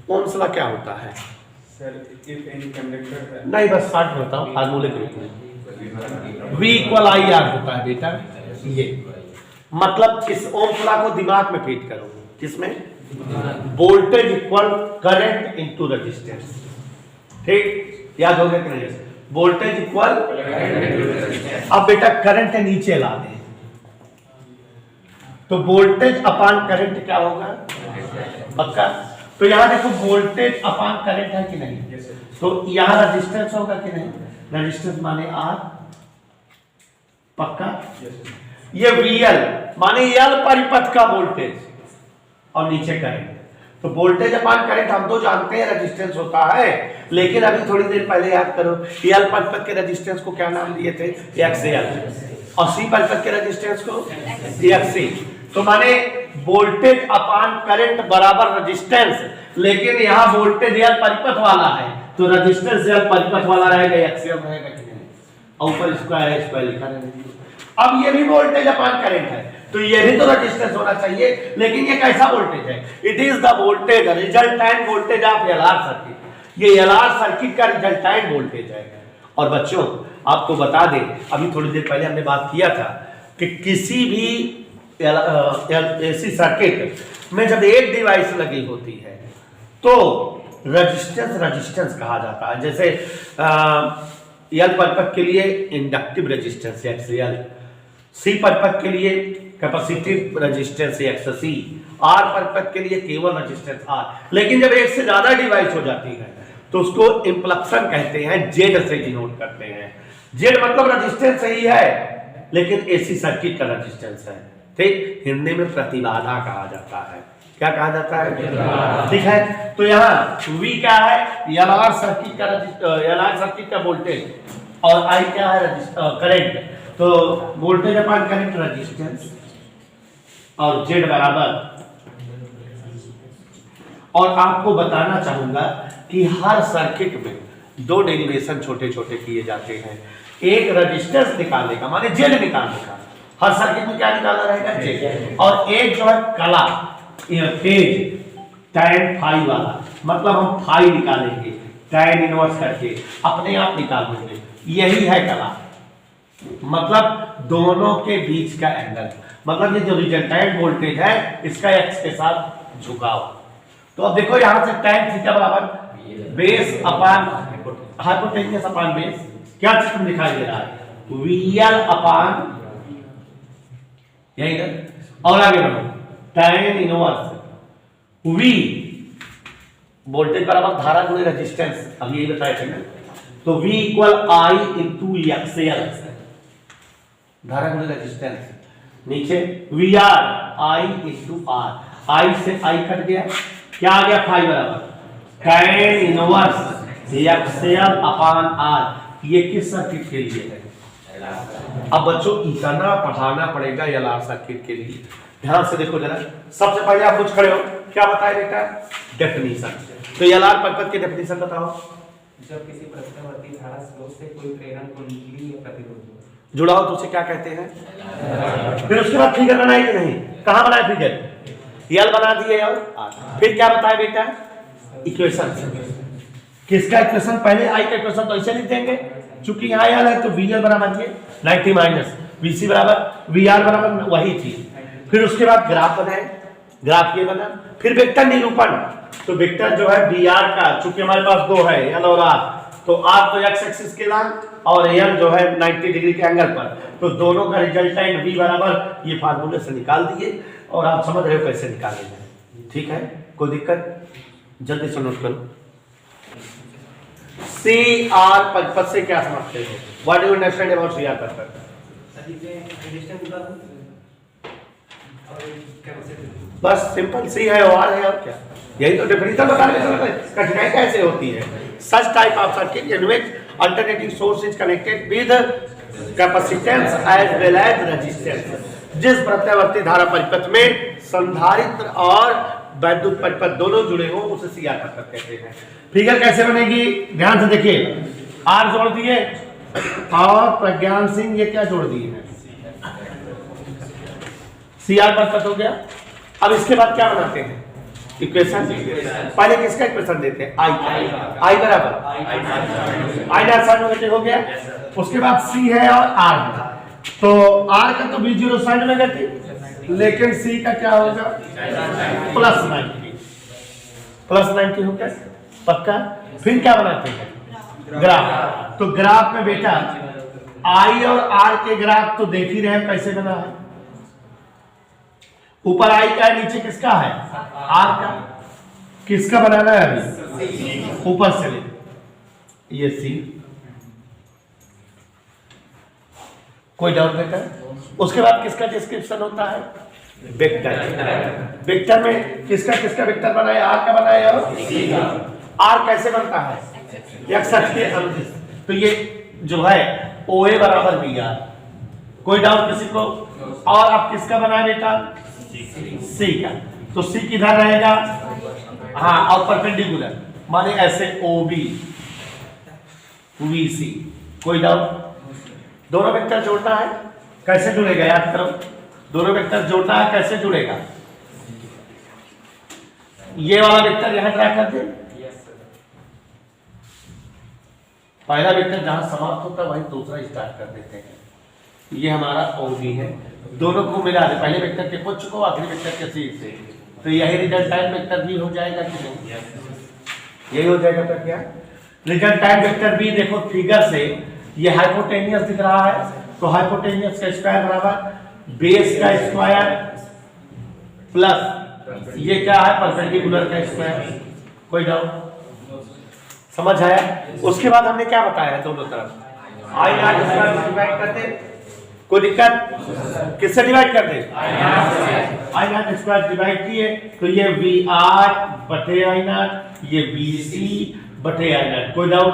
ओम्स लॉ क्या होता है सर? इफ एनी कंडक्टर, नहीं बस शॉर्ट में बताओ, फार्मूले के रूप में V इक्वल IR होता है बेटा। ये मतलब इस ओम्स लॉ को दिमाग में फीड करो, किसमें, voltage equal current into resistance. ठीक, याद हो गया कि नहीं, वोल्टेज इक्वल। अब बेटा करंट नीचे ला दे तो वोल्टेज अपान करंट क्या होगा, पक्का। तो यहां देखो वोल्टेज अपान करंट है कि नहीं, तो यहां रेजिस्टेंस होगा कि नहीं, रेजिस्टेंस माने R, पक्का। ये VL माने L परिपथ का वोल्टेज और नीचे करंट। तो वोल्टेज अपान करंट हम तो जानते हैं रेजिस्टेंस होता है, लेकिन अभी थोड़ी देर पहले याद करो L परिपथ के रेजिस्टेंस को क्या नाम दिए थे, XL, और C परिपथ के रेजिस्टेंस को XC। तो माने वोल्टेज अपान करंट बराबर रेजिस्टेंस, लेकिन यहाँ वोल्टेज L परिपथ वाला है तो रेजिस्टेंस L परिपथ वाला रहेगा, XL रहेगा कि नहीं, और ऊपर स्क्वायर स्क्वायर लिखा रहेगा। अब ये भी वोल्टेज अपान करंट है तो ये भी तो रेजिस्टेंस होना चाहिए, लेकिन ये कैसा वोल्टेज है, it is the voltage resultant voltage of LR circuit. ये LR सर्किट का रिजल्टेंट वोल्टेज है। और बच्चों आपको बता दें, अभी थोड़ी देर पहले हमने बात किया था कि किसी भी AC सर्किट में जब एक डिवाइस लगी होती है तो रेजिस्टेंस कहा जाता है। जैसे L परिपथ के लिए इंडक्टिव रेजिस्टेंस XL, C परिपथ के लिए कैपेसिटिव रेजिस्टेंस XC, R परिपथ के लिए केवल रेजिस्टेंस R। लेकिन जब एक से ज्यादा डिवाइस हो जाती है तो उसको इंप्लक्शन कहते हैं, Z से डिनोट करते हैं। Z मतलब रेजिस्टेंस ही है लेकिन AC सर्किट का रेजिस्टेंस है। ठीक, हिंदी में प्रतिबाधा कहा जाता है। क्या कहा जाता है, ठीक है। तो यहाँ V क्या है, LR सर्किट का वोल्टेज, और I क्या है, करंट। तो वोल्टेज अपान करंट रेजिस्टेंस, और Z बराबर। और आपको बताना चाहूंगा कि हर सर्किट में दो डेरिवेशन छोटे छोटे किए जाते हैं। एक रेजिस्टेंस निकालने का माने Z निकालने का, हर सर्किट में क्या निकालना रहेगा, Z। और एक जो है कला फेज tan फाई वाला, मतलब हम फाई निकालेंगे tan इनवर्स करके, अपने आप निकाल देंगे, यही है कला। मतलब दोनों के बीच का एंगल, मतलब ये जो रिजल्टेंट वोल्टेज है इसका x के साथ झुकाव। तो अब देखो यहां से tan थीटा बराबर बेस अपान हाइपोटेन्यूस अपान बेस, क्या चित्र दिखाई दे रहा है, VL अपान, यही ना। और आगे बढ़ो, tan इनवर्स V वोल्टेज बराबर धारा गुणे रेजिस्टेंस, अब यही बताए थे ना। तो V equal I into XL, धारा गुणे रेजिस्टेंस, नीचे VR I into R, I से I कट गया, क्या आ गया फाई बराबर tan inverse XL upon R। ये किस सर्किट के लिए है? अब बच्चों इतना पढ़ाना पड़ेगा एलआर सर्किट के लिए, ध्यान से देखो जरा। सबसे पहले आप कुछ खड़े हो, क्या बताए बेटा? डेफिनेशन। तो एलआर परिपथ की डेफिनेशन बताओ। जब किसी प्रत्यावर्ती धारा स्रोत से कोई प्रेरण कुंडली या प्रतिरोध जुड़ाओ तो उसे क्या कहते हैं? फिर उसके बाद फिगर बनाए कि नहीं? कहां बनाए फिगर? एल बना दिए और फिर क्या बताए बेटा? इक्वेशन। किसका इक्वेशन? पहले आई का इक्वेशन तो ऐसे लिख देंगे, चूंकि यहाँ एल है तो वी एल बराबर 90 माइनस वीसी बराबर वी आर बराबर वही थी। फिर उसके बाद ग्राफ बनाए, ग्राफ ये बना, फिर वेक्टर निरूपण। तो वेक्टर जो है बी आर का, चूंकि हमारे पास दो है एल और आर, तो आर तो एक्स एक्सिस के लाइन और एल जो है 90 डिग्री के एंगल पर, तो दोनों का रिजल्टेंट वी बराबर ये फार्मूले से निकाल दिए और आप समझ रहे हो कैसे निकालेंगे। ठीक है, कोई दिक्कत? जल्दी से नोट करो। सी आर परिपथ से क्या समझते हो? What do you understand about C R परिपथ? बस सिंपल सी है और है, और क्या? यही तो डेफिनेशन बताने में कठिनाई कैसे होती है। Such type of circuit in which alternating source is connected with capacitance as well as resistance. जिस प्रत्यावर्ती धारा परिपथ में संधारित्र और वैद्युत परिपथ दोनों जुड़े हो उसे सी आर परिपथ कहते हैं। फिगर कैसे बनेगी? ध्यान से देखिए, आर जोड़ दिए और प्रज्ञान सिंह ये क्या जोड़ दिए हैं? सी आर परिपथ हो गया। अब इसके बाद क्या बनाते हैं? इक्वेशन। पहले किसका इक्वेशन देते हैं? आई का। आई बराबर आई डैश साइन नेगेटिव हो गया। उसके बाद सी है और आर है, तो आर का तो बी जीरो साइन नेगेटिव, लेकिन सी का क्या होगा? प्लस 90, प्लस 90 हो गया पक्का। फिर क्या बनाते हैं? ग्राफ। तो ग्राफ में बेटा आई और आर के ग्राफ तो देख ही रहे कैसे बना है। ऊपर आई का है, नीचे किसका है? आर का। किसका बनाना है अभी? ऊपर से ले, ये सी। कोई डाउट बेटा? उसके बाद किसका डिस्क्रिप्शन होता है? वेक्टर। वेक्टर में किसका किसका वेक्टर बनाया? आर का बनाया और सी का। आर कैसे बनता है? एक्स अक्ष के अनुदिश। तो ये जो है ओ ए बराबर बी आर। कोई डाउट किसी को? और अब किसका बनाया बेटा? सी का। तो सी किधर रहेगा? हाँ, और परपेंडिकुलर माने ऐसे ओ बी वी सी। कोई डाउट? दोनों वेक्टर जोड़ना है, कैसे जुड़ेगा? याद करो, दोनों वेक्टर जोड़ना है, कैसे जुड़ेगा? ये वाला वेक्टर यहां ड्रा कर दे। पहला वेक्टर जहां समाप्त होता है वहीं दूसरा स्टार्ट कर देते हैं। ये हमारा OB है, दोनों को मिला दे, पहले वेक्टर के पुच्छ को आखिरी वेक्टर के शीर्ष से, तो यही रिजल्टेंट वेक्टर भी हो जाएगा कि नहीं? यही हो जाएगा। तो क्या रिजल्टेंट वेक्टर भी देखो फिगर से, ये हाइपोटेनियस दिख रहा है, तो हाइपोटेनियस का स्क्वायर बराबर बेस का स्क्वायर प्लस ये क्या है? परपेंडिकुलर का स्क्वायर। कोई डाउट? समझ आया? उसके बाद हमने क्या बताया है? दोनों तरफ आई नॉट स्क्वायर डिवाइड कर दे। कोई दिक्कत? किससे डिवाइड कर दे? आई नॉट स्क्वायर डिवाइड किए तो ये वी आर बटे आई नॉट, ये वी सी बटे आई नॉट। कोई डाउट?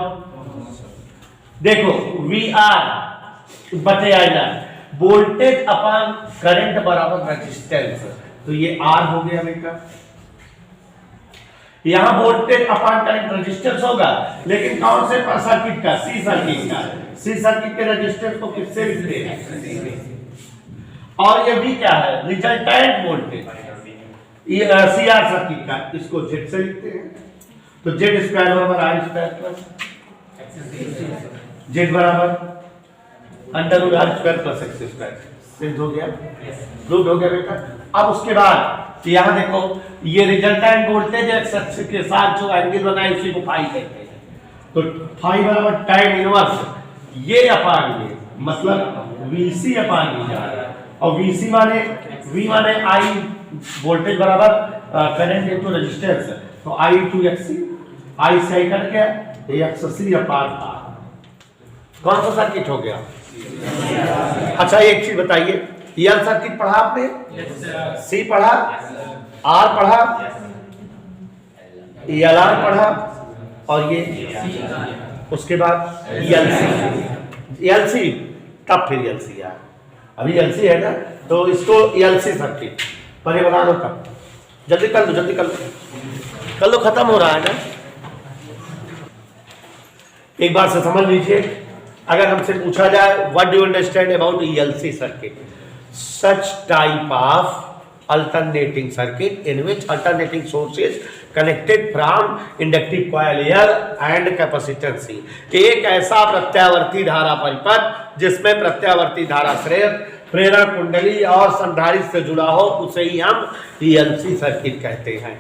देखो वी आर बटे आई नॉट, वोल्टेज अपॉन करंट बराबर रेजिस्टेंस, तो ये आर हो गया बेटा। यहां वोल्टेज अपॉन करंट रेजिस्टेंस होगा, लेकिन कौन से सर्किट का? सी सर्किट का। सी सर्किट के रेजिस्टेंस को किससे लिखते हैं? और ये भी क्या है? Resultant voltage. ये सी आर सर्किट का, इसको जेड से लिखते हैं, तो जेड स्क्वायर बराबर आर स्क्वायर प्लस जेड बराबर under root R square plus X square. सिद्ध हो गया? प्रूव हो गया बेटा। अब उसके बाद यहां देखो, ये रिजल्टेंट वोल्टेज एक्स अक्ष के साथ जो एंगल बना है उसी को फाई कहते हैं, तो फाई बराबर tan इनवर्स ये अपान ये, मतलब VC अपान वी जा रहा है, और VC माने V माने I वोल्टेज बराबर करंट इनटू रेजिस्टेंस, तो I इनटू XC, I से I कट गया, XC अपान R। कौन सा सर्किट हो गया? अच्छा एक चीज बताइए, एल सर्किट पढ़ा आपने? सी पढ़ा, आर पढ़ा, एल आर पढ़ा, और ये उसके बाद एल सी, तब फिर एल सी आर। अभी एल सी है ना, तो इसको एल सी सर्किट पर बना लो। तब जल्दी कर लो, जल्दी कर लो, कर लो, खत्म हो रहा है ना। एक बार से समझ लीजिए, अगर हमसे पूछा जाए what do you understand about ELC circuit, such type of alternating circuit in which alternating sources connected from inductive coil L and capacitance C। एक ऐसा प्रत्यावर्ती धारा परिपथ जिसमें प्रत्यावर्ती धारा प्रेरक कुंडली और संधारित्र से जुड़ा हो, उसे ही हम ईएलसी सर्किट कहते हैं।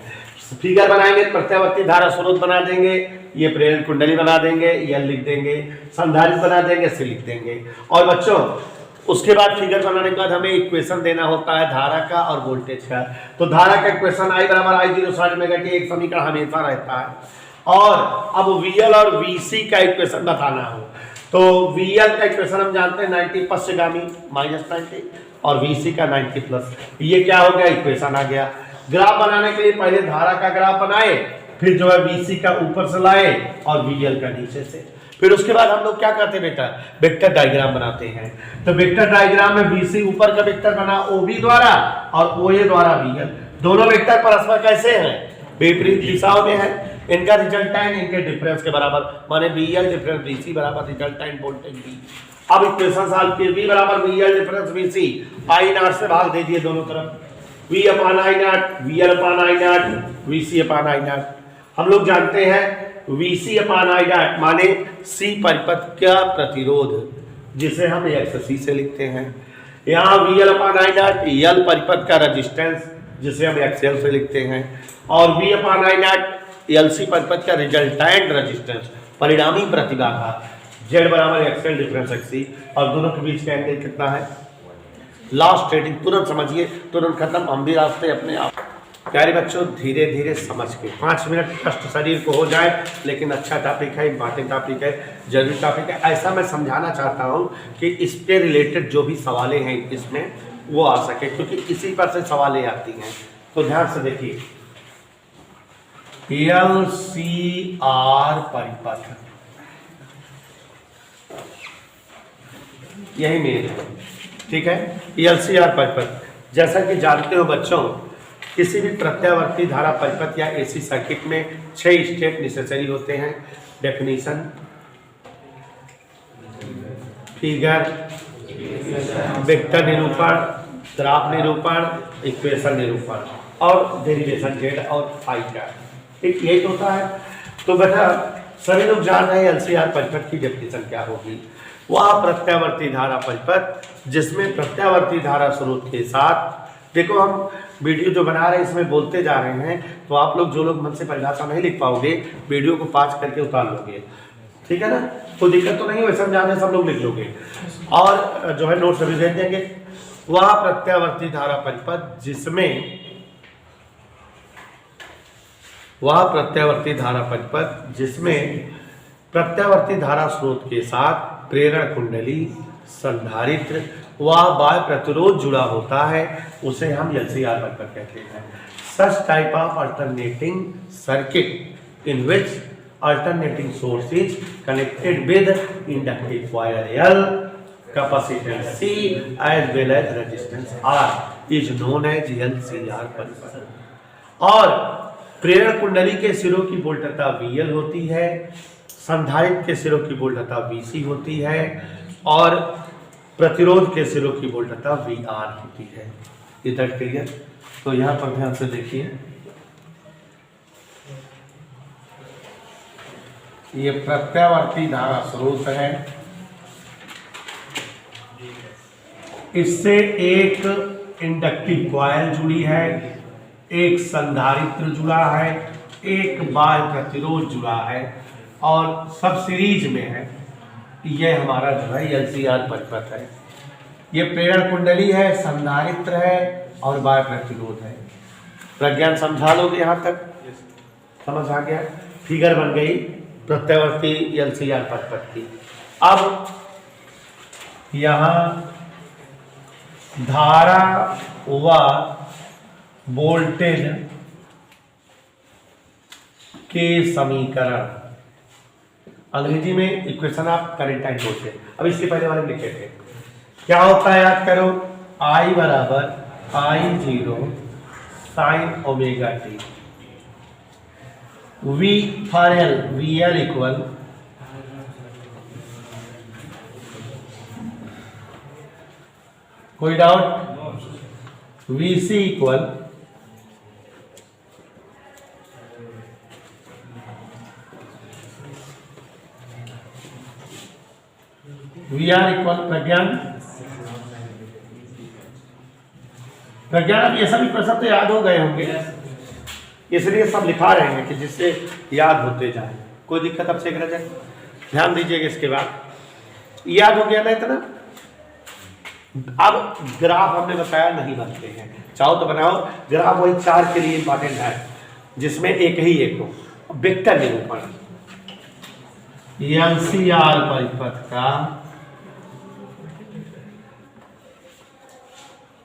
फिगर बनाएंगे, प्रत्यावर्ती धारा स्रोत बना देंगे, ये प्रेरक कुंडली बना देंगे, एल लिख देंगे, संधारित्र बना देंगे, सी लिख देंगे। और बच्चों उसके बाद फिगर बनाने के बाद हमें इक्वेशन देना होता है धारा का और वोल्टेज का। तो धारा का इक्वेशन I बराबर I0 sin ओमेगा t, एक समीकरण हमेशा रहता है। और अब VL और VC का इक्वेशन बताना हो तो VL का इक्वेशन हम जानते हैं 90 पश्चगामी -90 और VC का 90 प्लस। ये क्या हो गया? इक्वेशन आ गया। ग्राफ बनाने के लिए पहले धारा का ग्राफ बनाए, फिर जो है VC का ऊपर से लाए और VL का नीचे से। फिर उसके बाद हम लोग क्या करते हैं बेटा? वेक्टर डायग्राम बनाते हैं। तो वेक्टर डायग्राम में BC ऊपर का वेक्टर बना OB द्वारा और OA द्वारा VL। दोनों वेक्टर परस्पर कैसे हैं? विपरीत दिशाओं में है। इनका रिजल्टेंट इनके डिफरेंस के बराबर, माने VL डिफरेंस BC बराबर रिजल्टेंट वोल्टेज V। अब इक्वेशन सॉल्व किए, V बराबर VL डिफरेंस BC, I0 से भाग दे दिए दोनों तरफ, V upon I0, VL upon I0, VC upon I0। हम लोग जानते हैं VC अपॉन I0 माने C परिपथ का प्रतिरोध, जिसे हम XC से लिखते हैं। यहाँ VL अपॉन I0 L परिपथ का रेजिस्टेंस, जिसे हम XL से लिखते हैं। और V अपॉन I0 LC परिपथ का रिजल्टेंट रेजिस्टेंस, परिणामी प्रतिबाधा, Z बराबर XL डिफरेंस XC। और दोनों के बीच का एंगल कितना है? लास्ट रेटिंग तुरंत समझिए, तुरंत खत्म, हम भी रास्ते अपने आप। प्यारे बच्चों धीरे धीरे समझ के 5 मिनट कष्ट शरीर को हो जाए, लेकिन अच्छा टॉपिक है, इंपॉर्टेंट टॉपिक है, जरूरी टॉपिक है। ऐसा मैं समझाना चाहता हूँ कि इस पे रिलेटेड जो भी सवालें हैं इसमें वो आ सके, क्योंकि इसी पर से सवालें आती हैं। तो ध्यान से देखिए, LCR परिपथ यही मेन है, ठीक है। LCR परिपथ जैसा कि जानते हो बच्चों, किसी भी प्रत्यावर्ती धारा परिपथ या एसी सर्किट में 6 स्टेप नेसेसरी होते हैं। डेफिनेशन, फिगर, वेक्टर निरूपण, ग्राफ निरूपण, इक्वेशन निरूपण और डेरिवेशन जेड और फाई का, ठीक यही होता है। तो बेटा सभी लोग जान रहे हैं एलसीआर परिपथ की डेफिनेशन क्या होगी। वह प्रत्यावर्ती धारा परिपथ जिसमें प्रत्यावर्ती धारा स्रोत के साथ, देखो हम वीडियो जो बना रहे हैं इसमें बोलते जा रहे हैं, तो आप लोग जो लोग मन से परिभाषा नहीं लिख पाओगे, वीडियो को पॉज करके उतार लोगे, ठीक है ना। कोई दिक्कत तो नहीं, वैसे समझाने सब लोग लिख लोगे और जो है नोट्स अभी भेज देंगे। वह प्रत्यावर्ती धारा परिपथ जिसमें, वह प्रत्यावर्ती धारा परिपथ जिसमें प्रत्यावर्ती धारा स्रोत के साथ प्रेरण कुंडली, संधारित्र व बाह्य प्रतिरोध जुड़ा होता है, उसे हम एलसीआर परिपथ कहते हैं। सच type of alternating circuit in which alternating source is connected with inductive coil L, capacitance C as well as resistance R is known as LCR परिपथ। और प्रेरण कुंडली के सिरों की वोल्टता VL होती है, संधारित्र के सिरों की वोल्टता VC होती है और प्रतिरोध के सिरों की वोल्टता VR होती है। इधर क्लियर? तो यहाँ पर ध्यान से देखिए, ये प्रत्यावर्ती धारा स्रोत है, इससे एक इंडक्टिव कॉइल जुड़ी है, एक संधारित्र जुड़ा है, एक बाह्य प्रतिरोध जुड़ा है और सब सीरीज में है। ये हमारा जो है एलसीआर परिपथ है। ये प्रेरण कुंडली है, संधारित्र है और बाह्य प्रतिरोध है। प्रज्ञान समझा लोगे यहाँ तक? समझ आ गया? फिगर बन गई प्रत्यावर्ती एलसीआर परिपथ की। अब यहां धारा व वोल्टेज के समीकरण, अंग्रेजी में equation of current end voltage, अब इसके पहले वाले लिखे थे। क्या होता है याद करो, I बराबर I0 sine omega t, V for L, VL equal कोई doubt, VC equal VR equal Pragyan. Pragyan अब ये सब इक्वेशन तो याद हो गए होंगे, इसलिए सब लिखा रहे हैं कि जिससे याद होते जाए, कोई दिक्कत अब से रह जाए। ध्यान दीजिएगा, इसके बाद याद हो गया ना इतना। अब ग्राफ हमने बताया नहीं बनते हैं, चाहो तो बनाओ ग्राफ, वही 4 के लिए इंपॉर्टेंट है जिसमें एक ही एक हो, वेक्टर निरूपण, एलसीआर परिपथ का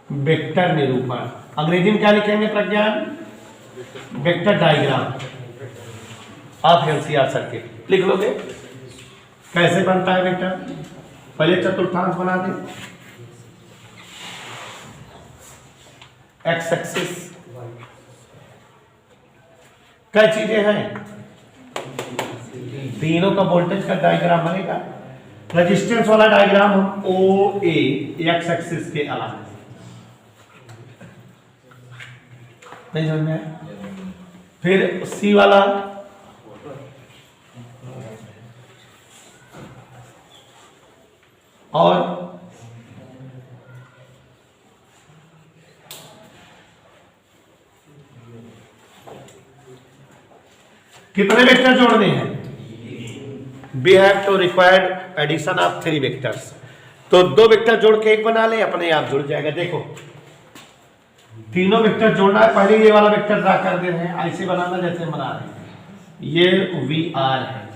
वेक्टर निरूपण, अंग्रेजी में क्या लिखेंगे Pragyan, vector diagram of LCR circuit लिख लोगे। कैसे बनता है वेक्टर, पहले चतुर्थांश बना दें, एक्स एक्सिस, क्या चीजें हैं, तीनों का वोल्टेज का डायग्राम बनेगा। रेजिस्टेंस वाला डायग्राम हम ओ ए एक्स एक्सिस के अलावा नहीं समझ में आया। फिर सी वाला और कितने वेक्टर जोड़ने हैं, we have to required addition of 3 vectors, तो 2 वेक्टर जोड़ के एक बना ले, अपने आप जुड़ जाएगा। देखो तीनों वेक्टर जोड़ना है, पहले ये वाला वेक्टर ड्रा कर दे रहे हैं, ऐसे बनाना जैसे बना रहे हैं, ये वी आर है,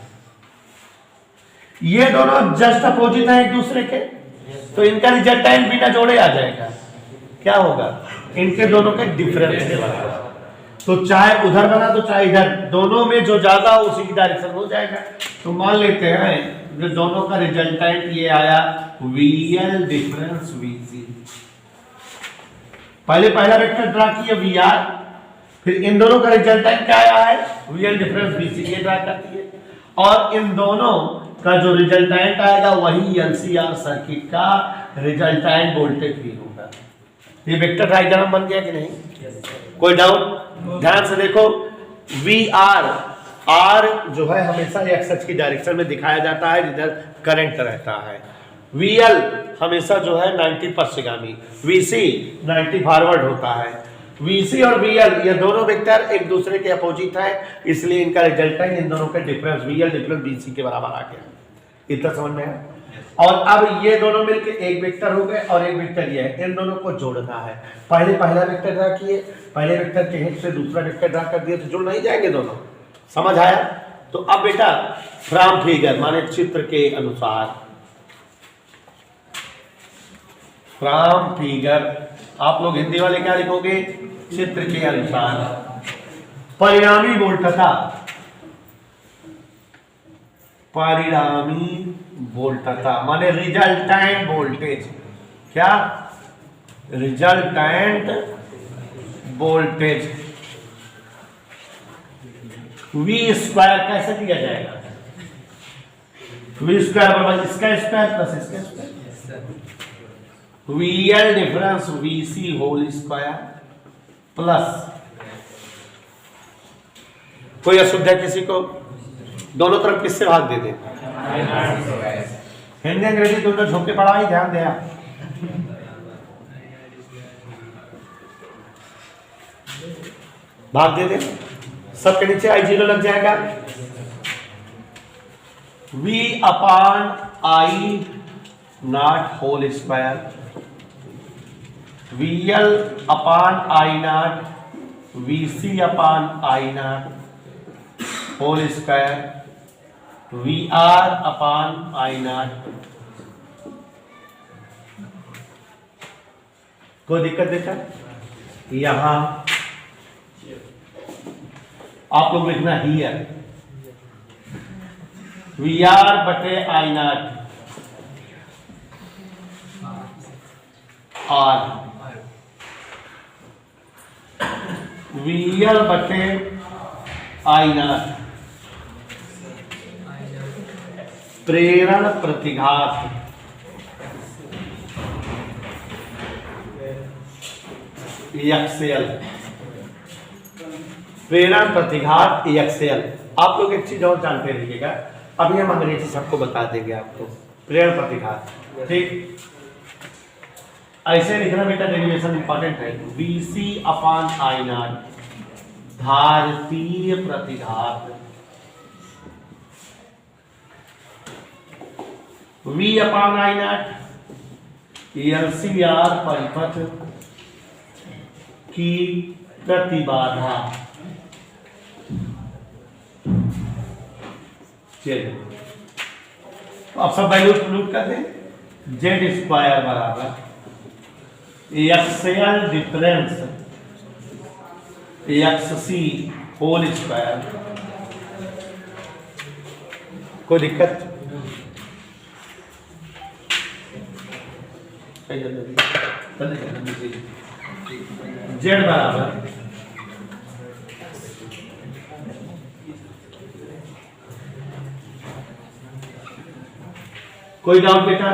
ये दोनों जस्ट अपोजिट है एक दूसरे के, तो इनका रिजल्टेंट बिना जोड़े आ जाएगा। क्या होगा, इनके दोनों के डिफरेंस से बना, तो चाहे उधर बना तो चाहे इधर, दोनों में जो ज्यादा हो उसी की डायरेक्शन हो जाएगा। तो मान लेते हैं जो दोनों का रिजल्टेंट ये आया VL डिफरेंस VC, पहले पहला वेक्टर ड्रा किया VR, फिर इन दोनों का रिजल्टेंट क्या आया है VL डिफरेंस VC, ये ड्रा करती है, और इन दोनों का जो रिजल्टेंट आएगा वही LCR सर्किट का रिजल्टेंट वोल्टेज भी होगा। ये वेक्टर डायग्राम बन गया कि नहीं, कोई डाउट, ध्यान से देखो। VR R जो है हमेशा एक्स एक्सिस की डायरेक्शन में दिखाया जाता है जिधर करंट रहता है, VL हमेशा जो है 90 पश्चिगामी, VC 90 फॉरवर्ड होता है। VC और VL ये दोनों वेक्टर एक दूसरे के अपोजिट है, इसलिए इनका रिजल्टेंट इन दोनों के डिफरेंस VL डिफरेंस VC के बराबर आ गया। इतना समझ में है। और अब ये दोनों मिलके एक वेक्टर हो गए और एक वेक्टर ये है, इन दोनों को जोड़ना है। पहले पहला वेक्टर ड्रा किए, पहले वेक्टर के हेड से दूसरा वेक्टर ड्रा कर दिए, तो जुड़ नहीं जाएंगे दोनों, समझ आया। तो अब बेटा फ्रॉम फिगर माने चित्र के अनुसार, फ्रॉम फिगर आप लोग हिंदी वाले क्या लिखोगे, चित्र के अनुसार परिणामी वोल्टता, परिणामी वोल्टता माने रिजल्टेंट वोल्टेज, क्या रिजल्टेंट वोल्टेज V स्क्वायर कैसे दिया जाएगा, V स्क्वायर बराबर इसका स्क्वायर प्लस इसका square, VL difference VC whole square plus, कोई असुविधा किसी को, दोनों तरफ किससे भाग दे दे, हिंदी अंग्रेजी दोनों झोंके पढ़ा ही, ध्यान दे। भाग दे दे, सबके नीचे I0 लग जाएगा, V upon I not whole square, VL upon I not, VC upon I not whole square V R upon I not. कोई दिक्कत देखा? यहां आप लोग लिखना ही है वी आर बटे आई नॉट आर वी एल बटे आई नॉट प्रेरण प्रतिघात एक्सएल। प्रेरण प्रतिघात एक्सएल। आप लोग एक चीज और जानते रहिएगा, अभी हम अंग्रेजी सबको बता देंगे आपको। प्रेरण प्रतिघात, ठीक ऐसे लिखना बेटा, डेरिवेशन इंपॉर्टेंट है। VC अपान आई नॉट धारतीय प्रतिघात, V upon I naught LCR परिपथ की प्रतिबाधा। चलिए अब सब वैल्यू पुट कर दें। जेड स्क्वायर बराबर XL difference XC whole square. कोई दिक्कत? जेड बराबर कोई डाउट बेटा?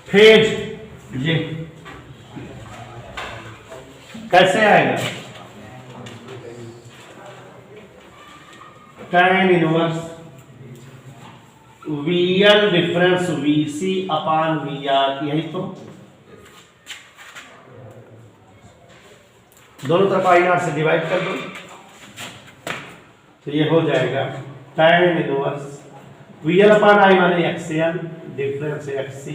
फेज ये कैसे आएगा? tan inverse VL difference VC अपान VR, यही तो दोनों तरफ आई नॉट से डिवाइड कर दो तो ये हो जाएगा tan inverse VL upon I माने XL difference XC।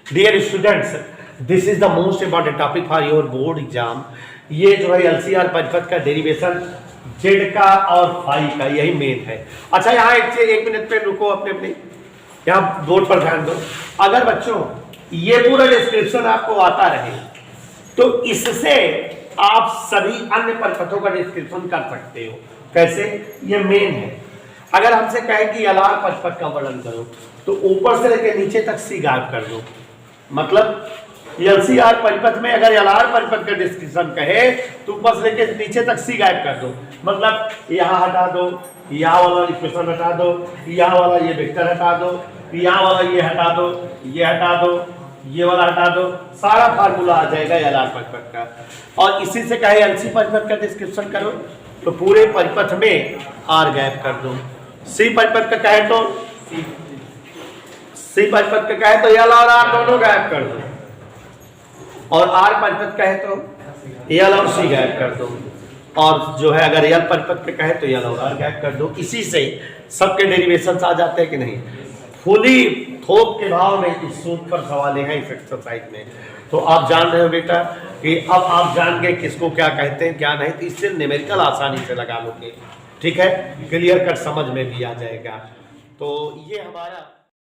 Dear students, this is the most important topic for your board exam. ये जो है LCR परिपथ का डेरिवेशन जेड का और फाई का, यही मेन है। अच्छा यहाँ एक मिनट पे रुको, अपने यहाँ बोर्ड पर ध्यान दो। अगर बच्चों ये पूरा डिस्क्रिप्शन आपको आता रहे तो इससे आप सभी अन्य परिपथों का डिस्क्रिप्शन कर सकते हो। कैसे? ये मेन है। अगर हमसे कहे कि LR परिपथ का वर्णन करो तो ऊपर से लेकर नीचे तक सी गायब कर दो। मतलब LCR परिपथ में अगर LR परिपथ का डिस्क्रिप्शन कहे तो ऊपर से लेकर नीचे तक सी गायब कर दो। मतलब यहाँ हटा दो, यहाँ वाला इक्वेशन हटा दो, यहाँ वाला ये वेक्टर हटा दो, यहाँ वाला ये हटा दो, ये हटा दो, ये वाला हटा दो, सारा फार्मूला आ जाएगा LR परिपथ का। और इसी से कहे LC परिपथ का डिस्क्रिप्शन करो तो पूरे परिपथ में R गायब कर दो। C परिपथ का कहे तो C परिपथ का कहे तो L और R दोनों गायब कर दो, और R परिपथ कहे तो L और C गायब कर दो, और जो है अगर L परिपथ का कहे तो L और R गायब कर दो। इसी से सबके डेरिवेशंस आ जाते हैं कि नहीं? फुली थोक के भाव में इस सूत्र पर सवाल है इस एक्सरसाइज में। तो आप जान रहे हो बेटा कि अब आप जान गए किसको क्या कहते हैं क्या नहीं, तो इससे न्यूमेरिकल आसानी से लगा लोगे। ठीक है, क्लियर कट समझ में भी आ जाएगा। तो ये हमारा